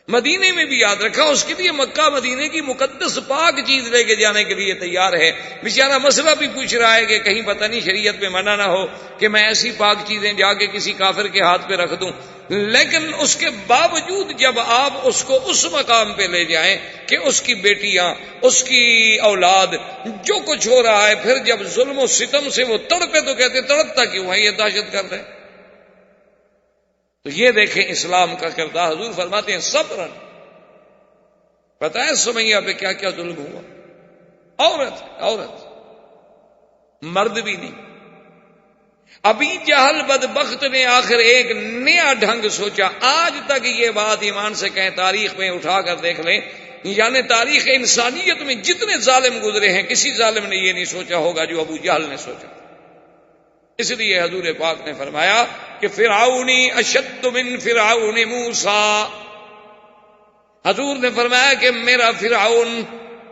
مدینے میں بھی یاد رکھا، اس کے لیے مکہ مدینے کی مقدس پاک چیز لے کے جانے کے لیے تیار ہے. بیچارہ مسئلہ بھی پوچھ رہا ہے کہ کہیں پتہ نہیں شریعت میں منع نہ ہو کہ میں ایسی پاک چیزیں جا کے کسی کافر کے ہاتھ پہ رکھ دوں. لیکن اس کے باوجود جب آپ اس کو اس مقام پہ لے جائیں کہ اس کی بیٹیاں، اس کی اولاد، جو کچھ ہو رہا ہے، پھر جب ظلم و ستم سے وہ تڑپے تو کہتے تڑپتا کیوں ہے؟ یہ دہشت گرد ہے. تو یہ دیکھیں اسلام کا کردار. حضور فرماتے ہیں صبرن. پتہ ہے سمیہ پہ کیا کیا ظلم ہوا؟ عورت، مرد بھی نہیں. ابھی جہل بدبخت نے آخر ایک نیا ڈھنگ سوچا. آج تک یہ بات ایمان سے کہیں، تاریخ میں اٹھا کر دیکھ لیں، یعنی تاریخ انسانیت میں جتنے ظالم گزرے ہیں کسی ظالم نے یہ نہیں سوچا ہوگا جو ابو جہل نے سوچا. اس لیے حضور پاک نے فرمایا کہ فرعونی اشد من فرعون موسیٰ. حضور نے فرمایا کہ میرا فرعون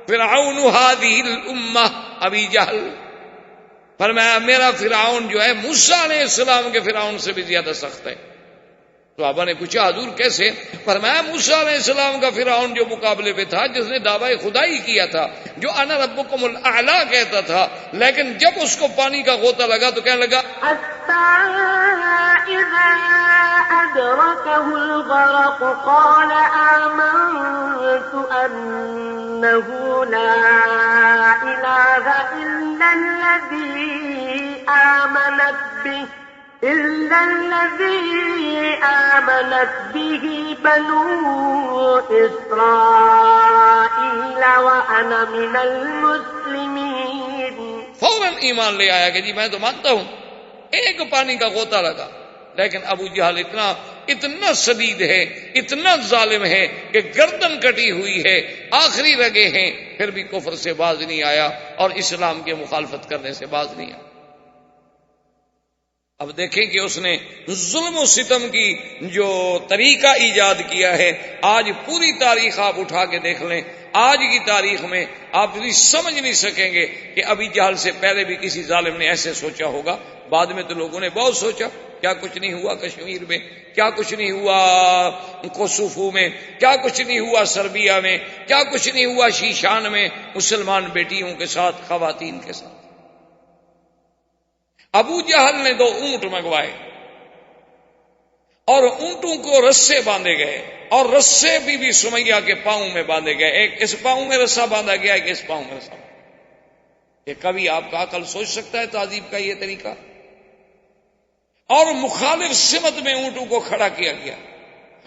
هذه الامہ ابی جہل، فرمایا میرا فرعون جو ہے موسیٰ علیہ السلام کے فرعون سے بھی زیادہ سخت ہے. صحابہ نے پوچھا حضور کیسے؟ فرمایا موسیٰ علیہ السلام کا فرعون جو مقابلے پہ تھا، جس نے دعوی خدائی کیا تھا، جو انا ربکم الاعلی کہتا تھا، لیکن جب اس کو پانی کا غوطہ لگا تو کہنے لگا اذا ادركه الغرق قال آمنت انه لا اله الا الذي آمنت به بنو إسرائيل وأنا من المسلمين. فوراً ایمان لے آیا کہ جی میں تو مانتا ہوں. ایک پانی کا غوطہ لگا، لیکن ابو جہل اتنا شدید ہے، اتنا ظالم ہے کہ گردن کٹی ہوئی ہے، آخری رگے ہیں، پھر بھی کفر سے باز نہیں آیا اور اسلام کے مخالفت کرنے سے باز نہیں آیا. اب دیکھیں کہ اس نے ظلم و ستم کی جو طریقہ ایجاد کیا ہے. آج پوری تاریخ آپ اٹھا کے دیکھ لیں، آج کی تاریخ میں آپ بھی سمجھ نہیں سکیں گے کہ ابھی جہل سے پہلے بھی کسی ظالم نے ایسے سوچا ہوگا. بعد میں تو لوگوں نے بہت سوچا، کیا کچھ نہیں ہوا کشمیر میں، کیا کچھ نہیں ہوا کوسوفو میں، کیا کچھ نہیں ہوا سربیا میں، کیا کچھ نہیں ہوا شیشان میں، مسلمان بیٹیوں کے ساتھ، خواتین کے ساتھ. ابو جہل نے 2 اونٹ منگوائے اور اونٹوں کو رسے باندھے گئے، اور رسے بی سمیہ کے پاؤں میں باندھے گئے. ایک اس پاؤں میں رسا باندھا گیا، ایک اس پاؤں میں رسا. یہ کبھی آپ کا عقل سوچ سکتا ہے تہذیب کا یہ طریقہ؟ اور مخالف سمت میں اونٹوں کو کھڑا کیا گیا،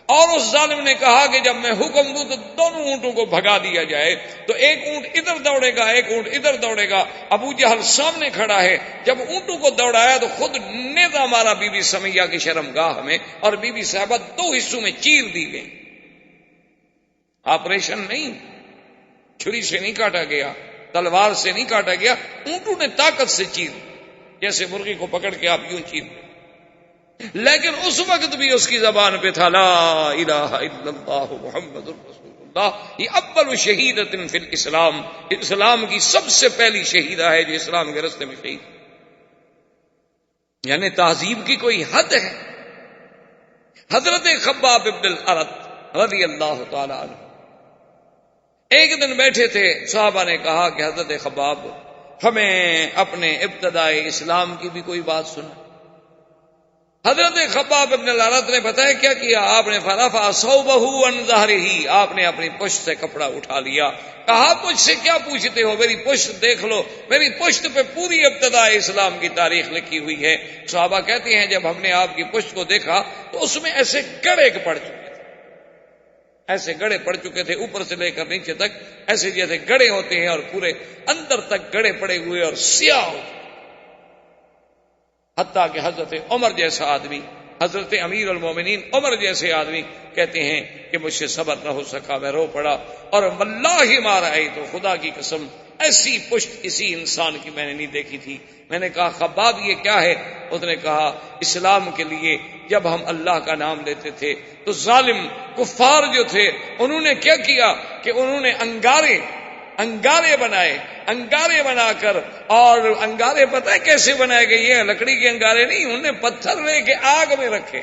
اور اس ظالم نے کہا کہ جب میں حکم دوں تو دونوں اونٹوں کو بھگا دیا جائے. تو ایک اونٹ ادھر دوڑے گا، ایک اونٹ ادھر دوڑے گا. ابو جہل سامنے کھڑا ہے. جب اونٹوں کو دوڑایا تو خود نیزہ مارا بی بی سمیہ کی شرمگاہ میں، اور بی بی صاحبہ 2 حصوں میں چیر دی گئی. آپریشن نہیں، چھری سے نہیں کاٹا گیا، تلوار سے نہیں کاٹا گیا، اونٹوں نے طاقت سے چیر، جیسے مرغی کو پکڑ کے آپ یوں چیر، لیکن اس وقت بھی اس کی زبان پہ تھا لا الہ الا اللہ محمد الرسول اللہ. یہ اول شہیدۃ فی الاسلام، اسلام کی سب سے پہلی شہیدہ ہے جو اسلام کے راستے میں شہید. یعنی تہذیب کی کوئی حد ہے. حضرت خباب بن الارت رضی اللہ تعالی عنہ ایک دن بیٹھے تھے، صحابہ نے کہا کہ حضرت خباب ہمیں اپنے ابتدائی اسلام کی بھی کوئی بات سنا. حضرت خباب بن الارت نے بتایا کیا کیا، آپ نے فرفع ثوبہ عن ظہرہ، آپ نے اپنی پشت سے کپڑا اٹھا لیا. کہا مجھ سے کیا پوچھتے ہو، میری پشت دیکھ لو، میری پشت پہ پوری ابتدائی اسلام کی تاریخ لکھی ہوئی ہے. صحابہ کہتے ہیں جب ہم نے آپ کی پشت کو دیکھا تو اس میں ایسے گڑے پڑ چکے تھے، ایسے گڑے پڑ چکے تھے اوپر سے لے کر نیچے تک، ایسے جیسے گڑے ہوتے ہیں اور پورے اندر تک گڑے پڑے ہوئے اور سیاہ ہوتے. حتیٰ کہ حضرت عمر جیسا آدمی، حضرت امیر المومنین عمر جیسے آدمی کہتے ہیں کہ مجھ سے صبر نہ ہو سکا، میں رو پڑا اور واللہ ما رأیت، تو خدا کی قسم ایسی پشت کسی انسان کی میں نے نہیں دیکھی تھی. میں نے کہا خباب یہ کیا ہے؟ اس نے کہا اسلام کے لیے جب ہم اللہ کا نام لیتے تھے تو ظالم کفار جو تھے انہوں نے کیا کیا کہ انہوں نے انگارے بنائے، انگارے بنا کر، اور انگارے پتہ ہے کیسے بنائے گئے؟ یہ لکڑی کے انگارے نہیں، انہوں نے پتھر لے کے آگ میں رکھے،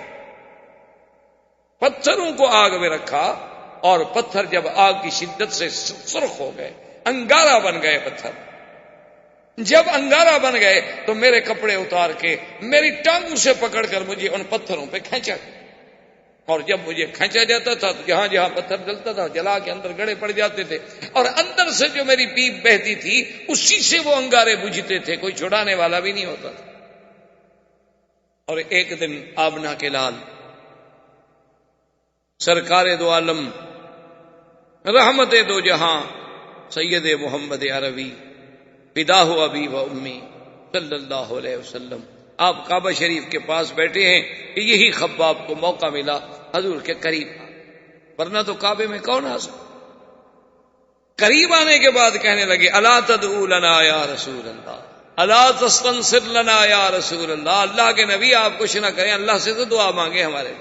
پتھروں کو آگ میں رکھا اور پتھر جب آگ کی شدت سے سرخ ہو گئے، انگارہ بن گئے پتھر. جب انگارہ بن گئے تو میرے کپڑے اتار کے میری ٹانگوں سے پکڑ کر مجھے ان پتھروں پہ کھینچا، اور جب مجھے کھینچا جاتا تھا تو جہاں جہاں پتھر جلتا تھا جلا کے اندر گڑے پڑ جاتے تھے، اور اندر سے جو میری پیپ بہتی تھی اسی سے وہ انگارے بجھتے تھے، کوئی چھڑانے والا بھی نہیں ہوتا تھا. اور ایک دن آبنا کے لال سرکار دو عالم رحمت دو جہاں سید محمد عربی فداہ ابی و امی صلی اللہ علیہ وسلم، آپ کعبہ شریف کے پاس بیٹھے ہیں کہ یہی خباب کو موقع ملا حضور کے قریب، ورنہ تو کعبے میں کون آ سکتا. قریب آنے کے بعد کہنے لگے الا تدعو لنا یا رسول اللہ، الا تستنصر لنا یا رسول اللہ، اللہ کے نبی آپ کچھ نہ کریں، اللہ سے تو دعا مانگے، ہمارے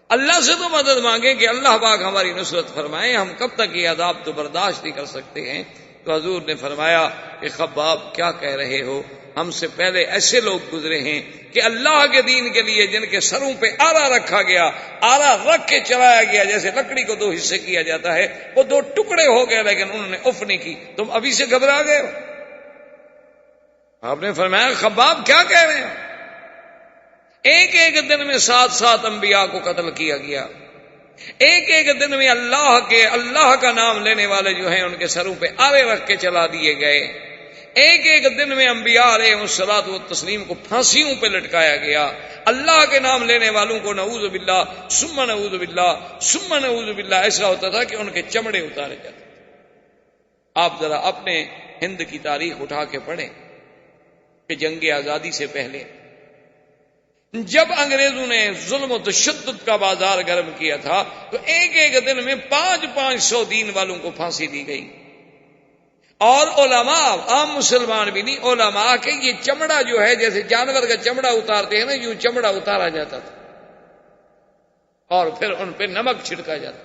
اللہ سے تو مدد مانگیں کہ اللہ پاک ہماری نصرت فرمائیں، ہم کب تک یہ عذاب تو برداشت نہیں کر سکتے ہیں. تو حضور نے فرمایا کہ خباب کیا کہہ رہے ہو، ہم سے پہلے ایسے لوگ گزرے ہیں کہ اللہ کے دین کے لیے جن کے سروں پہ آرا رکھا گیا، آرا رکھ کے چلایا گیا، جیسے لکڑی کو دو حصے کیا جاتا ہے، وہ دو ٹکڑے ہو گئے لیکن انہوں نے اف نہیں کی. تم ابھی سے گھبرا گئے ہو. آپ نے فرمایا خباب کیا کہہ رہے ہیں؟ ایک ایک دن میں 7 انبیاء کو قتل کیا گیا، ایک ایک دن میں اللہ کا نام لینے والے جو ہیں ان کے سروں پہ آرے رکھ کے چلا دیے گئے، ایک ایک دن میں انبیاء علیہ الصلوۃ والتسلیم کو پھانسیوں پہ لٹکایا گیا. اللہ کے نام لینے والوں کو نعوذ باللہ ثم نعوذ باللہ ثم نعوذ باللہ ایسا ہوتا تھا کہ ان کے چمڑے اتارے جاتے. آپ ذرا اپنے ہند کی تاریخ اٹھا کے پڑھیں کہ جنگ آزادی سے پہلے جب انگریزوں نے ظلم و تشدد کا بازار گرم کیا تھا تو ایک ایک دن میں 500 دین والوں کو پھانسی دی گئی. اور علماء، عام مسلمان بھی نہیں، علماء کہ یہ چمڑا جو ہے جیسے جانور کا چمڑا اتارتے ہیں نا، یوں چمڑا اتارا جاتا تھا اور پھر ان پہ نمک چھڑکا جاتا.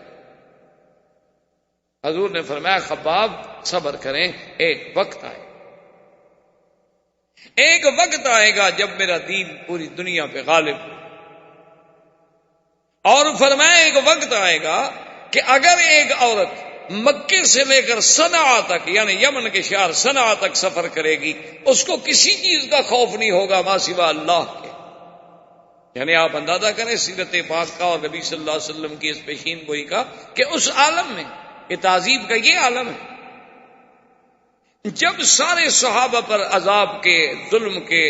حضور نے فرمایا خباب صبر کریں، ایک وقت آئے گا جب میرا دین پوری دنیا پہ غالب ہو. اور فرمایا ایک وقت آئے گا کہ اگر ایک عورت مکے سے لے کر صنعاء تک، یعنی یمن کے شہر صنعاء تک سفر کرے گی، اس کو کسی چیز کا خوف نہیں ہوگا ما سوا اللہ کے. یعنی آپ اندازہ کریں سیرت پاک کا اور نبی صلی اللہ علیہ وسلم کی اس پیشین گوئی کا کہ اس عالم میں، یہ تہذیب کا یہ عالم ہے. جب سارے صحابہ پر عذاب کے، ظلم کے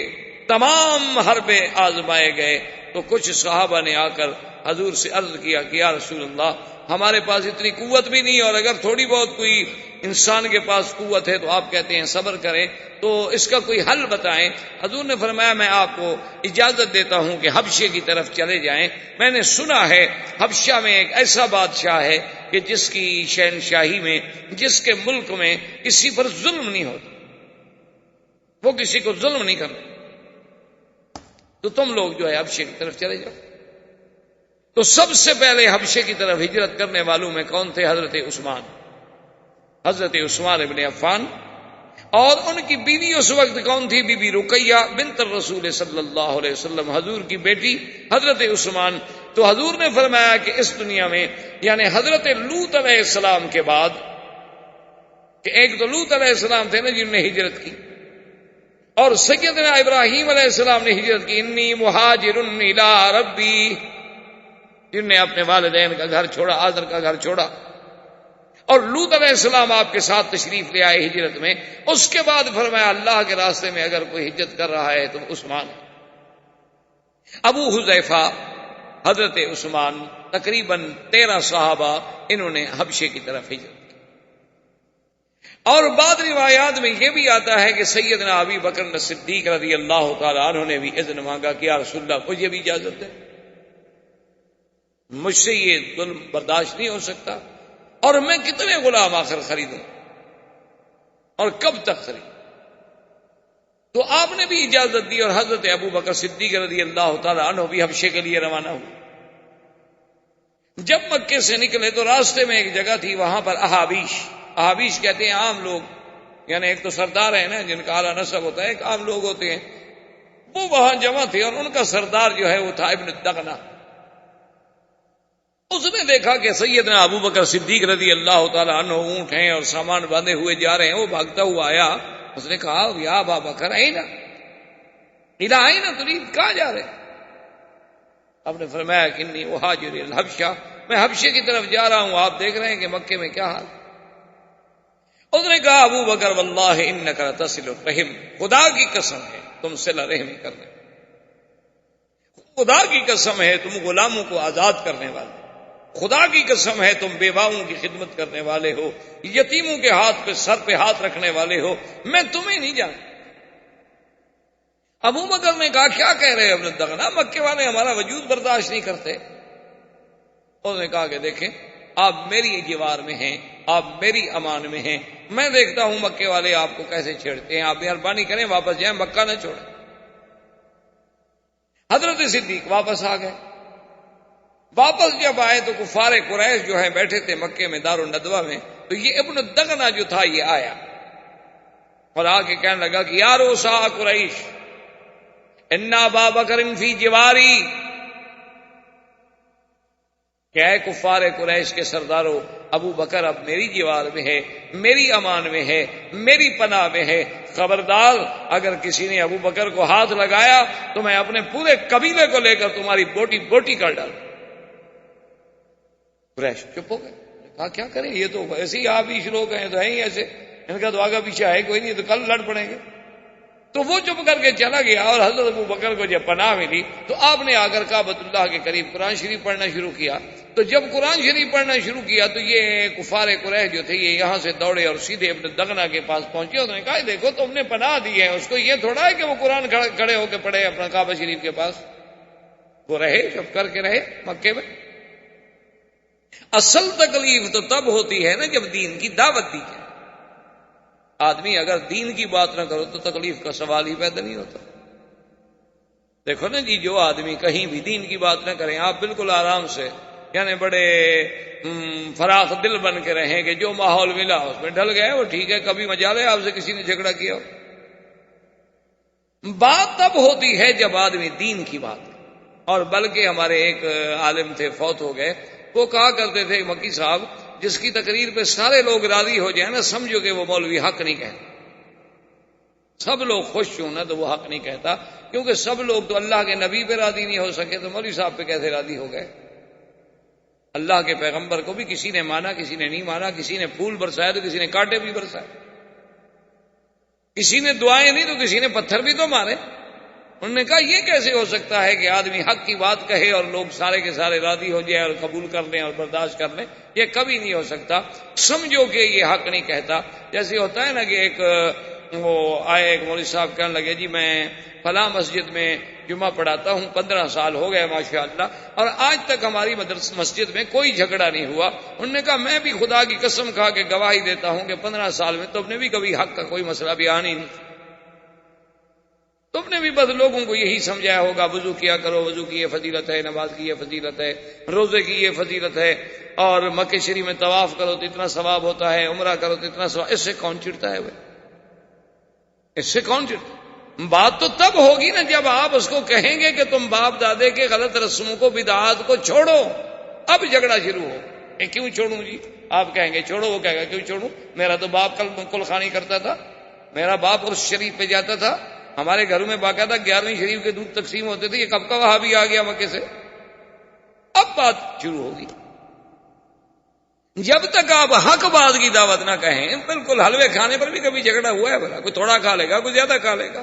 تمام حربے آزمائے گئے، تو کچھ صحابہ نے آ کر حضور سے عرض کیا کہ یا رسول اللہ ہمارے پاس اتنی قوت بھی نہیں، اور اگر تھوڑی بہت کوئی انسان کے پاس قوت ہے تو آپ کہتے ہیں صبر کریں، تو اس کا کوئی حل بتائیں۔ حضور نے فرمایا میں آپ کو اجازت دیتا ہوں کہ حبشے کی طرف چلے جائیں، میں نے سنا ہے حبشہ میں ایک ایسا بادشاہ ہے کہ جس کی شہنشاہی میں، جس کے ملک میں کسی پر ظلم نہیں ہوتا، وہ کسی کو ظلم نہیں کرتا، تو تم لوگ جو ہے حبشے کی طرف چلے جاؤ۔ تو سب سے پہلے حبشے کی طرف ہجرت کرنے والوں میں کون تھے؟ حضرت عثمان ابن عفان، اور ان کی بیوی اس وقت کون تھی؟ بی بی رقیہ بنت الرسول صلی اللہ علیہ وسلم، حضور کی بیٹی حضرت عثمان۔ تو حضور نے فرمایا کہ اس دنیا میں یعنی حضرت لوط علیہ السلام کے بعد، کہ ایک تو لوط علیہ السلام تھے نا جنہوں نے ہجرت کی، اور سیدنا ابراہیم علیہ السلام نے ہجرت کی، انی مہاجر الی ربی، جن نے اپنے والدین کا گھر چھوڑا، آزر کا گھر چھوڑا، اور لوط علیہ السلام آپ کے ساتھ تشریف لے آئے ہجرت میں۔ اس کے بعد فرمایا اللہ کے راستے میں اگر کوئی ہجرت کر رہا ہے تو عثمان ہے۔ ابو حذیفہ، حضرت عثمان، تقریباً 13 صحابہ انہوں نے حبشے کی طرف ہجرت کی۔ اور بعض روایات میں یہ بھی آتا ہے کہ سیدنا ابی بکر صدیق رضی اللہ تعالیٰ عنہ نے بھی اذن مانگا کہ یا رسول اللہ مجھے بھی اجازت دے، مجھ سے یہ ظلم برداشت نہیں ہو سکتا، اور میں کتنے غلام آخر خریدوں اور کب تک خریدوں؟ تو آپ نے بھی اجازت دی، اور حضرت ابو بکر صدیق رضی اللہ تعالیٰ عنہ بھی حبشے کے لیے روانہ ہوئے۔ جب مکے سے نکلے تو راستے میں ایک جگہ تھی، وہاں پر احابیش کہتے ہیں عام لوگ، یعنی ایک تو سردار ہے نا جن کا اعلیٰ نسب ہوتا ہے، ایک عام لوگ ہوتے ہیں، وہ وہاں جمع تھے، اور ان کا سردار جو ہے وہ تھا ابن دغنہ۔ اس نے دیکھا کہ سیدنا ابو بکر صدیق رضی اللہ تعالیٰ عنہ اونٹ ہیں اور سامان باندھے ہوئے جا رہے ہیں، وہ بھاگتا ہوا آیا، اس نے کہا یا ابا بکر اینا تريد، کہاں جا رہے؟ آپ نے فرمایا کہ انی مہاجر الی الحبشہ، میں حبشے کی طرف جا رہا ہوں، آپ دیکھ رہے ہیں کہ مکے میں کیا حال۔ اس نے کہا ابو بکر واللہ انک لتصل الرحم، خدا کی قسم ہے تم صلہ رحمی کرنے، خدا کی قسم ہے تم غلاموں کو آزاد کرنے والے، خدا کی قسم ہے تم بیواؤں کی خدمت کرنے والے ہو، یتیموں کے ہاتھ پہ سر پہ ہاتھ رکھنے والے ہو، میں تمہیں نہیں جانتا۔ ابو بکر نے کہا کیا کہہ رہے ابن دغنہ، مکے والے ہمارا وجود برداشت نہیں کرتے۔ اس نے کہا کہ دیکھیں آپ میری جوار میں ہیں، آپ میری امان میں ہیں، میں دیکھتا ہوں مکے والے آپ کو کیسے چھیڑتے ہیں، آپ مہربانی کریں واپس جائیں، مکہ نہ چھوڑیں۔ حضرت صدیق واپس آ گئے۔ واپس جب آئے تو کفار قریش جو ہیں بیٹھے تھے مکے میں دار الندوہ میں، تو یہ ابن دغنہ جو تھا یہ آیا اور آ کے کہنے لگا کہ یا روسا قریش ان ابا بکر فی جواری، کیا ہے کفار قریش کے سرداروں، ابو بکر اب میری جوار میں ہے، میری امان میں ہے، میری پناہ میں ہے، خبردار اگر کسی نے ابو بکر کو ہاتھ لگایا تو میں اپنے پورے قبیلے کو لے کر تمہاری بوٹی بوٹی کر ڈالوں۔ قریش چپ ہو گئے، کہا کیا کریں، یہ تو ایسے ہی آپ ہی لوگ ہیں تو ہیں ہی ایسے، ان کا تو آگا پیچھے ہے کوئی نہیں، تو کل لڑ پڑیں گے۔ تو وہ چپ کر کے چلا گیا، اور حضرت ابو بکر کو جب پناہ ملی تو آپ نے آ کر کعبۃ اللہ کے قریب قرآن شریف پڑھنا شروع کیا۔ تو جب قرآن شریف پڑھنا شروع کیا تو یہ کفار قریش جو تھے یہ یہاں سے دوڑے اور سیدھے ابن دغنہ کے پاس پہنچے۔ انہوں نے کہا دیکھو تم نے پناہ دی ہے، اس کو یہ تھوڑا ہے کہ وہ قرآن کھڑے ہو کے پڑھے اپنا کعبہ شریف کے پاس، وہ رہے چپ کر کے رہے مکے میں۔ اصل تکلیف تو تب ہوتی ہے نا جب دین کی دعوت دی جائے، آدمی اگر دین کی بات نہ کرو تو تکلیف کا سوال ہی پیدا نہیں ہوتا۔ دیکھو نا جی، جو آدمی کہیں بھی دین کی بات نہ کریں، آپ بالکل آرام سے یعنی بڑے فراخ دل بن کے رہیں کہ جو ماحول ملا اس میں ڈھل گئے، وہ ٹھیک ہے، کبھی مجال ہے آپ سے کسی نے جھگڑا کیا ہو۔ بات تب ہوتی ہے جب آدمی دین کی بات کرے۔ اور بلکہ ہمارے ایک عالم تھے فوت ہو گئے، وہ کہا کرتے تھے مکی صاحب جس کی تقریر پہ سارے لوگ راضی ہو جائیں نا سمجھو کہ وہ مولوی حق نہیں کہتا، سب لوگ خوش ہوں نا تو وہ حق نہیں کہتا، کیونکہ سب لوگ تو اللہ کے نبی پہ راضی نہیں ہو سکے تو مولوی صاحب پہ کیسے راضی ہو گئے؟ اللہ کے پیغمبر کو بھی کسی نے مانا کسی نے نہیں مانا، کسی نے پھول برسائے تو کسی نے کانٹے بھی برسائے، کسی نے دعائیں نہیں تو کسی نے پتھر بھی تو مارے، انہوں نے کہا یہ کیسے ہو سکتا ہے کہ آدمی حق کی بات کہے اور لوگ سارے کے سارے راضی ہو جائے اور قبول کر لیں اور برداشت کر لیں؟ یہ کبھی نہیں ہو سکتا. سمجھو کہ یہ حق نہیں کہتا. جیسے ہوتا ہے نا کہ وہ آئے ایک مولوی صاحب کہنے لگے جی میں فلاں مسجد میں جمعہ پڑھاتا ہوں، 15 سال ہو گئے ماشاءاللہ، اور آج تک ہماری مسجد میں کوئی جھگڑا نہیں ہوا. انہوں نے کہا میں بھی خدا کی قسم کھا کے گواہی دیتا ہوں کہ 15 سال میں تم نے بھی کبھی حق کا کوئی مسئلہ بیان ہی نہیں. تم نے بھی بس لوگوں کو یہی سمجھایا ہوگا وضو کیا کرو، وضو کی یہ فضیلت ہے، نماز کی یہ فضیلت ہے، روزے کی یہ فضیلت ہے، اور مکہ شریف میں طواف کرو تو اتنا ثواب ہوتا ہے، عمرہ کرو تو اتنا ثواب. اس سے کون چڑھتا ہے بھائی؟ اس سے کون چڑھتا؟ بات تو تب ہوگی نا جب آپ اس کو کہیں گے کہ تم باپ دادے کے غلط رسموں کو، بدعات کو چھوڑو. اب جھگڑا شروع ہو. کیوں چھوڑوں جی؟ آپ کہیں گے چھوڑو، وہ کہے گا کیوں چھوڑوں؟ میرا تو باپ کل خانی کرتا تھا، میرا باپ عرس شریف پہ جاتا تھا، ہمارے گھروں میں باقاعدہ 11ویں شریف کے دودھ تقسیم ہوتے تھے. یہ کب کا وہاں بھی آ گیا مکے سے؟ اب بات شروع ہوگی. جب تک آپ حق بات کی دعوت نہ کہیں، بالکل حلوے کھانے پر بھی کبھی جھگڑا ہوا ہے بھلا؟ کوئی تھوڑا کھا لے گا، کوئی زیادہ کھا لے گا.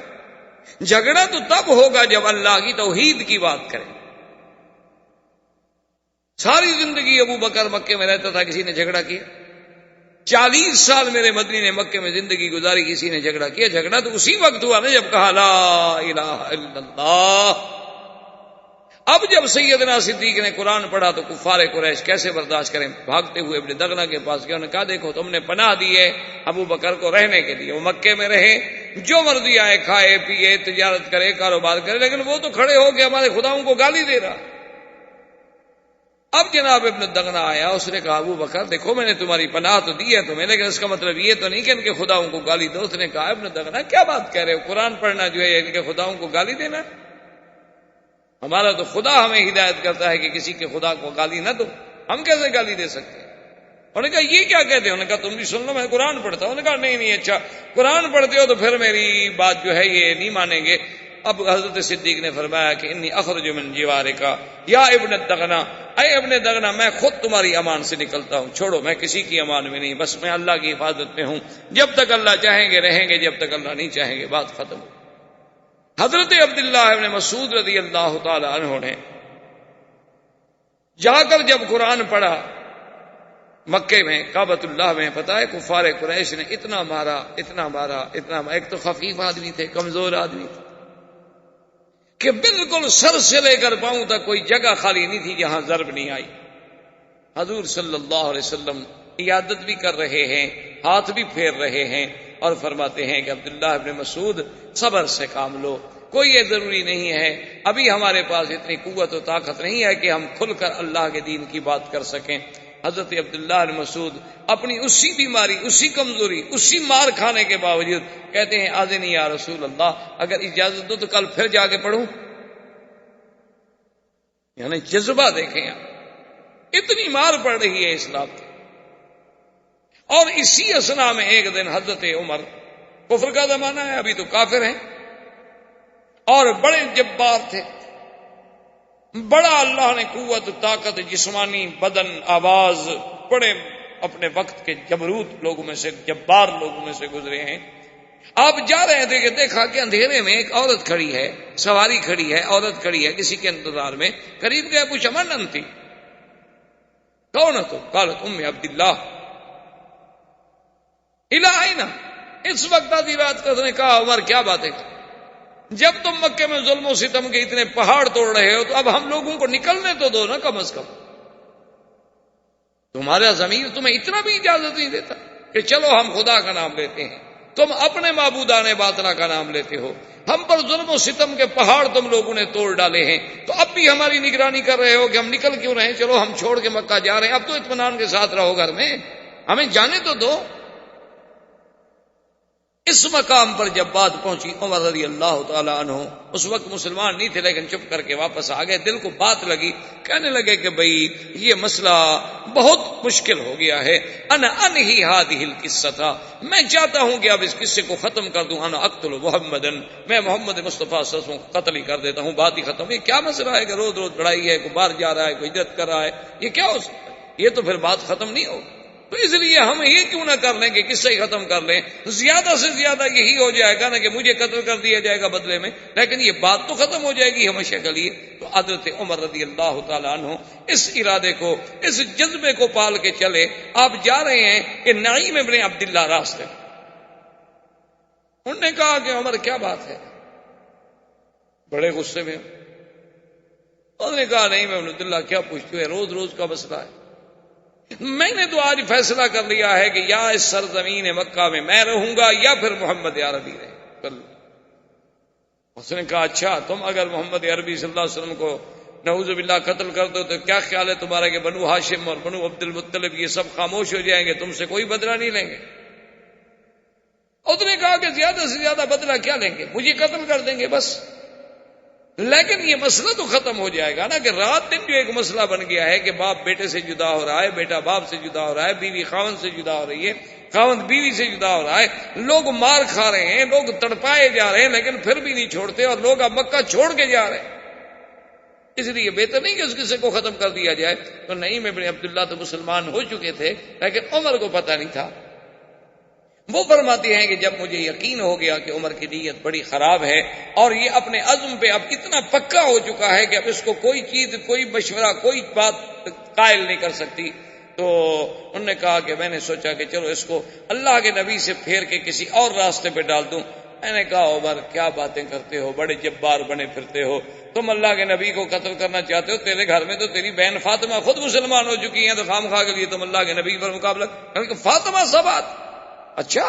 جھگڑا تو تب ہوگا جب اللہ کی توحید کی بات کریں. ساری زندگی ابو بکر مکے میں رہتا تھا، کسی نے جھگڑا کیا؟ 40 سال میرے مدنی نے مکے میں زندگی گزاری، کسی نے جھگڑا کیا؟ جھگڑا تو اسی وقت ہوا نا جب کہا لا الہ الا اللہ. اب جب سیدنا صدیق نے قرآن پڑھا تو کفار قریش کیسے برداشت کریں؟ بھاگتے ہوئے ابن دغنہ کے پاس گئے. انہوں نے کہا دیکھو تم نے پناہ دی ہے ابو بکر کو رہنے کے لیے، وہ مکے میں رہے، جو مرضی آئے کھائے پیے، تجارت کرے، کاروبار کرے، لیکن وہ تو کھڑے ہو کے ہمارے خداؤں کو گالی دے رہا. اب جناب ابن دغنہ آیا، اس نے کہا ابو بکر دیکھو میں نے تمہاری پناہ تو دی ہے تمہیں، لیکن اس کا مطلب یہ تو نہیں کہ ان کے خداؤں کو گالی دو. اس نے کہا ابن دغنہ کیا بات کہہ رہے ہو؟ قرآن پڑھنا جو ہے ان کے خداؤں کو گالی دینا؟ ہمارا تو خدا ہمیں ہدایت کرتا ہے کہ کسی کے خدا کو گالی نہ دو، ہم کیسے گالی دے سکتے ہیں؟ انہوں نے کہا یہ کیا کہتے ہیں؟ انہوں نے کہا تم بھی سن لو، میں قرآن پڑھتا ہوں. انہوں نے کہا نہیں اچھا قرآن پڑھتے ہو تو پھر میری بات جو ہے یہ نہیں مانیں گے. اب حضرت صدیق نے فرمایا کہ انی اخرج من جوارک یا ابن الدغنہ، اے ابن دغنہ میں خود تمہاری امان سے نکلتا ہوں، چھوڑو میں کسی کی امان میں نہیں، بس میں اللہ کی حفاظت میں ہوں. جب تک اللہ چاہیں گے رہیں گے، جب تک اللہ نہیں چاہیں گے بات ختم. حضرت عبداللہ ابن مسعود رضی اللہ تعالی عنہ نے جا کر جب قرآن پڑھا مکے میں کعبۃ اللہ میں، پتہ ہے کفار قریش نے اتنا مارا اتنا مارا اتنا مارا. ایک تو خفیف آدمی تھے، کمزور آدمی تھے کہ بالکل سر سے لے کر پاؤں تک کوئی جگہ خالی نہیں تھی جہاں ضرب نہیں آئی. حضور صلی اللہ علیہ وسلم عیادت بھی کر رہے ہیں، ہاتھ بھی پھیر رہے ہیں، اور فرماتے ہیں کہ عبداللہ ابن مسعود صبر سے کام لو، کوئی یہ ضروری نہیں ہے، ابھی ہمارے پاس اتنی قوت و طاقت نہیں ہے کہ ہم کھل کر اللہ کے دین کی بات کر سکیں. حضرت عبداللہ ابن مسعود اپنی اسی بیماری، اسی کمزوری، اسی مار کھانے کے باوجود کہتے ہیں آذنی یا رسول اللہ، اگر اجازت دو تو کل پھر جا کے پڑھوں. یعنی جذبہ دیکھیں آپ، اتنی مار پڑ رہی ہے اسلام کی. اور اسی اسنا میں ایک دن حضرت عمر، کفر کا زمانہ ہے ابھی تو کافر ہیں، اور بڑے جبار تھے، بڑا اللہ نے قوت طاقت جسمانی بدن آواز، بڑے اپنے وقت کے جبروت لوگوں میں سے، جبار لوگوں میں سے گزرے ہیں. آپ جا رہے تھے کہ دیکھا کہ اندھیرے میں ایک عورت کھڑی ہے، سواری کھڑی ہے، عورت کھڑی ہے کسی کے انتظار میں. قریب گیا پوچھا من انتی، کون ہے تو؟ قالت ام عبداللہ الہینا. اس وقت آدھی رات کا اس نے کہا عمر کیا بات ہے، جب تم مکے میں ظلم و ستم کے اتنے پہاڑ توڑ رہے ہو تو اب ہم لوگوں کو نکلنے تو دو نا کم از کم. تمہارا ضمیر تمہیں اتنا بھی اجازت نہیں دیتا کہ چلو ہم خدا کا نام لیتے ہیں، تم اپنے معبودان باطنہ کا نام لیتے ہو. ہم پر ظلم و ستم کے پہاڑ تم لوگوں نے توڑ ڈالے ہیں، تو اب بھی ہماری نگرانی کر رہے ہو کہ ہم نکل کیوں رہے ہیں؟ چلو ہم چھوڑ کے مکہ جا رہے ہیں، اب تو اطمینان کے ساتھ رہو گھر میں، ہمیں جانے تو دو. اس مقام پر جب بات پہنچی عمر رضی اللہ تعالی عنہ اس وقت مسلمان نہیں تھے لیکن چپ کر کے واپس آ گئے. دل کو بات لگی، کہنے لگے کہ بھئی یہ مسئلہ بہت مشکل ہو گیا ہے. انا انہی ہذہ القصہ، میں چاہتا ہوں کہ اب اس قصے کو ختم کر دوں. انا اقتل محمدن، میں محمد مصطفیٰ صلی اللہ علیہ وسلم کو قتل ہی کر دیتا ہوں، بات ہی ختم. یہ کیا مسئلہ ہے کہ روز روز لڑائی ہے، کوئی باہر جا رہا ہے، کوئی ہجرت کر رہا ہے، یہ کیا ہو سکتا ہے؟ یہ تو پھر بات ختم نہیں ہوگی. تو اس لیے ہم یہ کیوں نہ کر لیں کہ قصہ ہی ختم کر لیں. زیادہ سے زیادہ یہی ہو جائے گا نا کہ مجھے قتل کر دیا جائے گا بدلے میں، لیکن یہ بات تو ختم ہو جائے گی ہمیشہ کے لیے. تو حضرت عمر رضی اللہ تعالیٰ عنہ اس ارادے کو، اس جذبے کو پال کے چلے. آپ جا رہے ہیں کہ نعیم ابن عبداللہ راستے، انہوں نے کہا کہ عمر کیا بات ہے، بڑے غصے میں. انہوں نے کہا نہیں میں ابن عبداللہ کیا پوچھتے ہیں، روز روز کا مسئلہ ہے. میں نے تو آج فیصلہ کر لیا ہے کہ یا اس سرزمین مکہ میں رہوں گا یا پھر محمد عربی رہے. اس نے کہا اچھا تم اگر محمد عربی صلی اللہ علیہ وسلم کو نعوذ باللہ قتل کر دو تو کیا خیال ہے تمہارا کہ بنو ہاشم اور بنو عبد المطلب یہ سب خاموش ہو جائیں گے، تم سے کوئی بدلہ نہیں لیں گے؟ اس نے کہا کہ زیادہ سے زیادہ بدلہ کیا لیں گے، مجھے قتل کر دیں گے بس. لیکن یہ مسئلہ تو ختم ہو جائے گا نا کہ رات دن جو ایک مسئلہ بن گیا ہے کہ باپ بیٹے سے جدا ہو رہا ہے، بیٹا باپ سے جدا ہو رہا ہے، بیوی خاوند سے جدا ہو رہی ہے، خاوند بیوی سے جدا ہو رہا ہے، لوگ مار کھا رہے ہیں، لوگ تڑپائے جا رہے ہیں لیکن پھر بھی نہیں چھوڑتے، اور لوگ اب مکہ چھوڑ کے جا رہے ہیں. اس لیے بہتر نہیں کہ اس قصے کو ختم کر دیا جائے. تو نعیم ابن عبداللہ تو مسلمان ہو چکے تھے لیکن عمر کو پتہ نہیں تھا. وہ فرماتے ہیں کہ جب مجھے یقین ہو گیا کہ عمر کی نیت بڑی خراب ہے اور یہ اپنے عزم پہ اب اتنا پکا ہو چکا ہے کہ اب اس کو کوئی چیز، کوئی مشورہ، کوئی بات قائل نہیں کر سکتی، تو انہوں نے کہا کہ میں نے سوچا کہ چلو اس کو اللہ کے نبی سے پھیر کے کسی اور راستے پہ ڈال دوں. میں نے کہا عمر کیا باتیں کرتے ہو، بڑے جبار بنے پھرتے ہو، تم اللہ کے نبی کو قتل کرنا چاہتے ہو، تیرے گھر میں تو تیری بہن فاطمہ خود مسلمان ہو چکی ہیں، تو خام خواہ کے لیے تم اللہ کے نبی پر مقابلہ. فاطمہ سبات، اچھا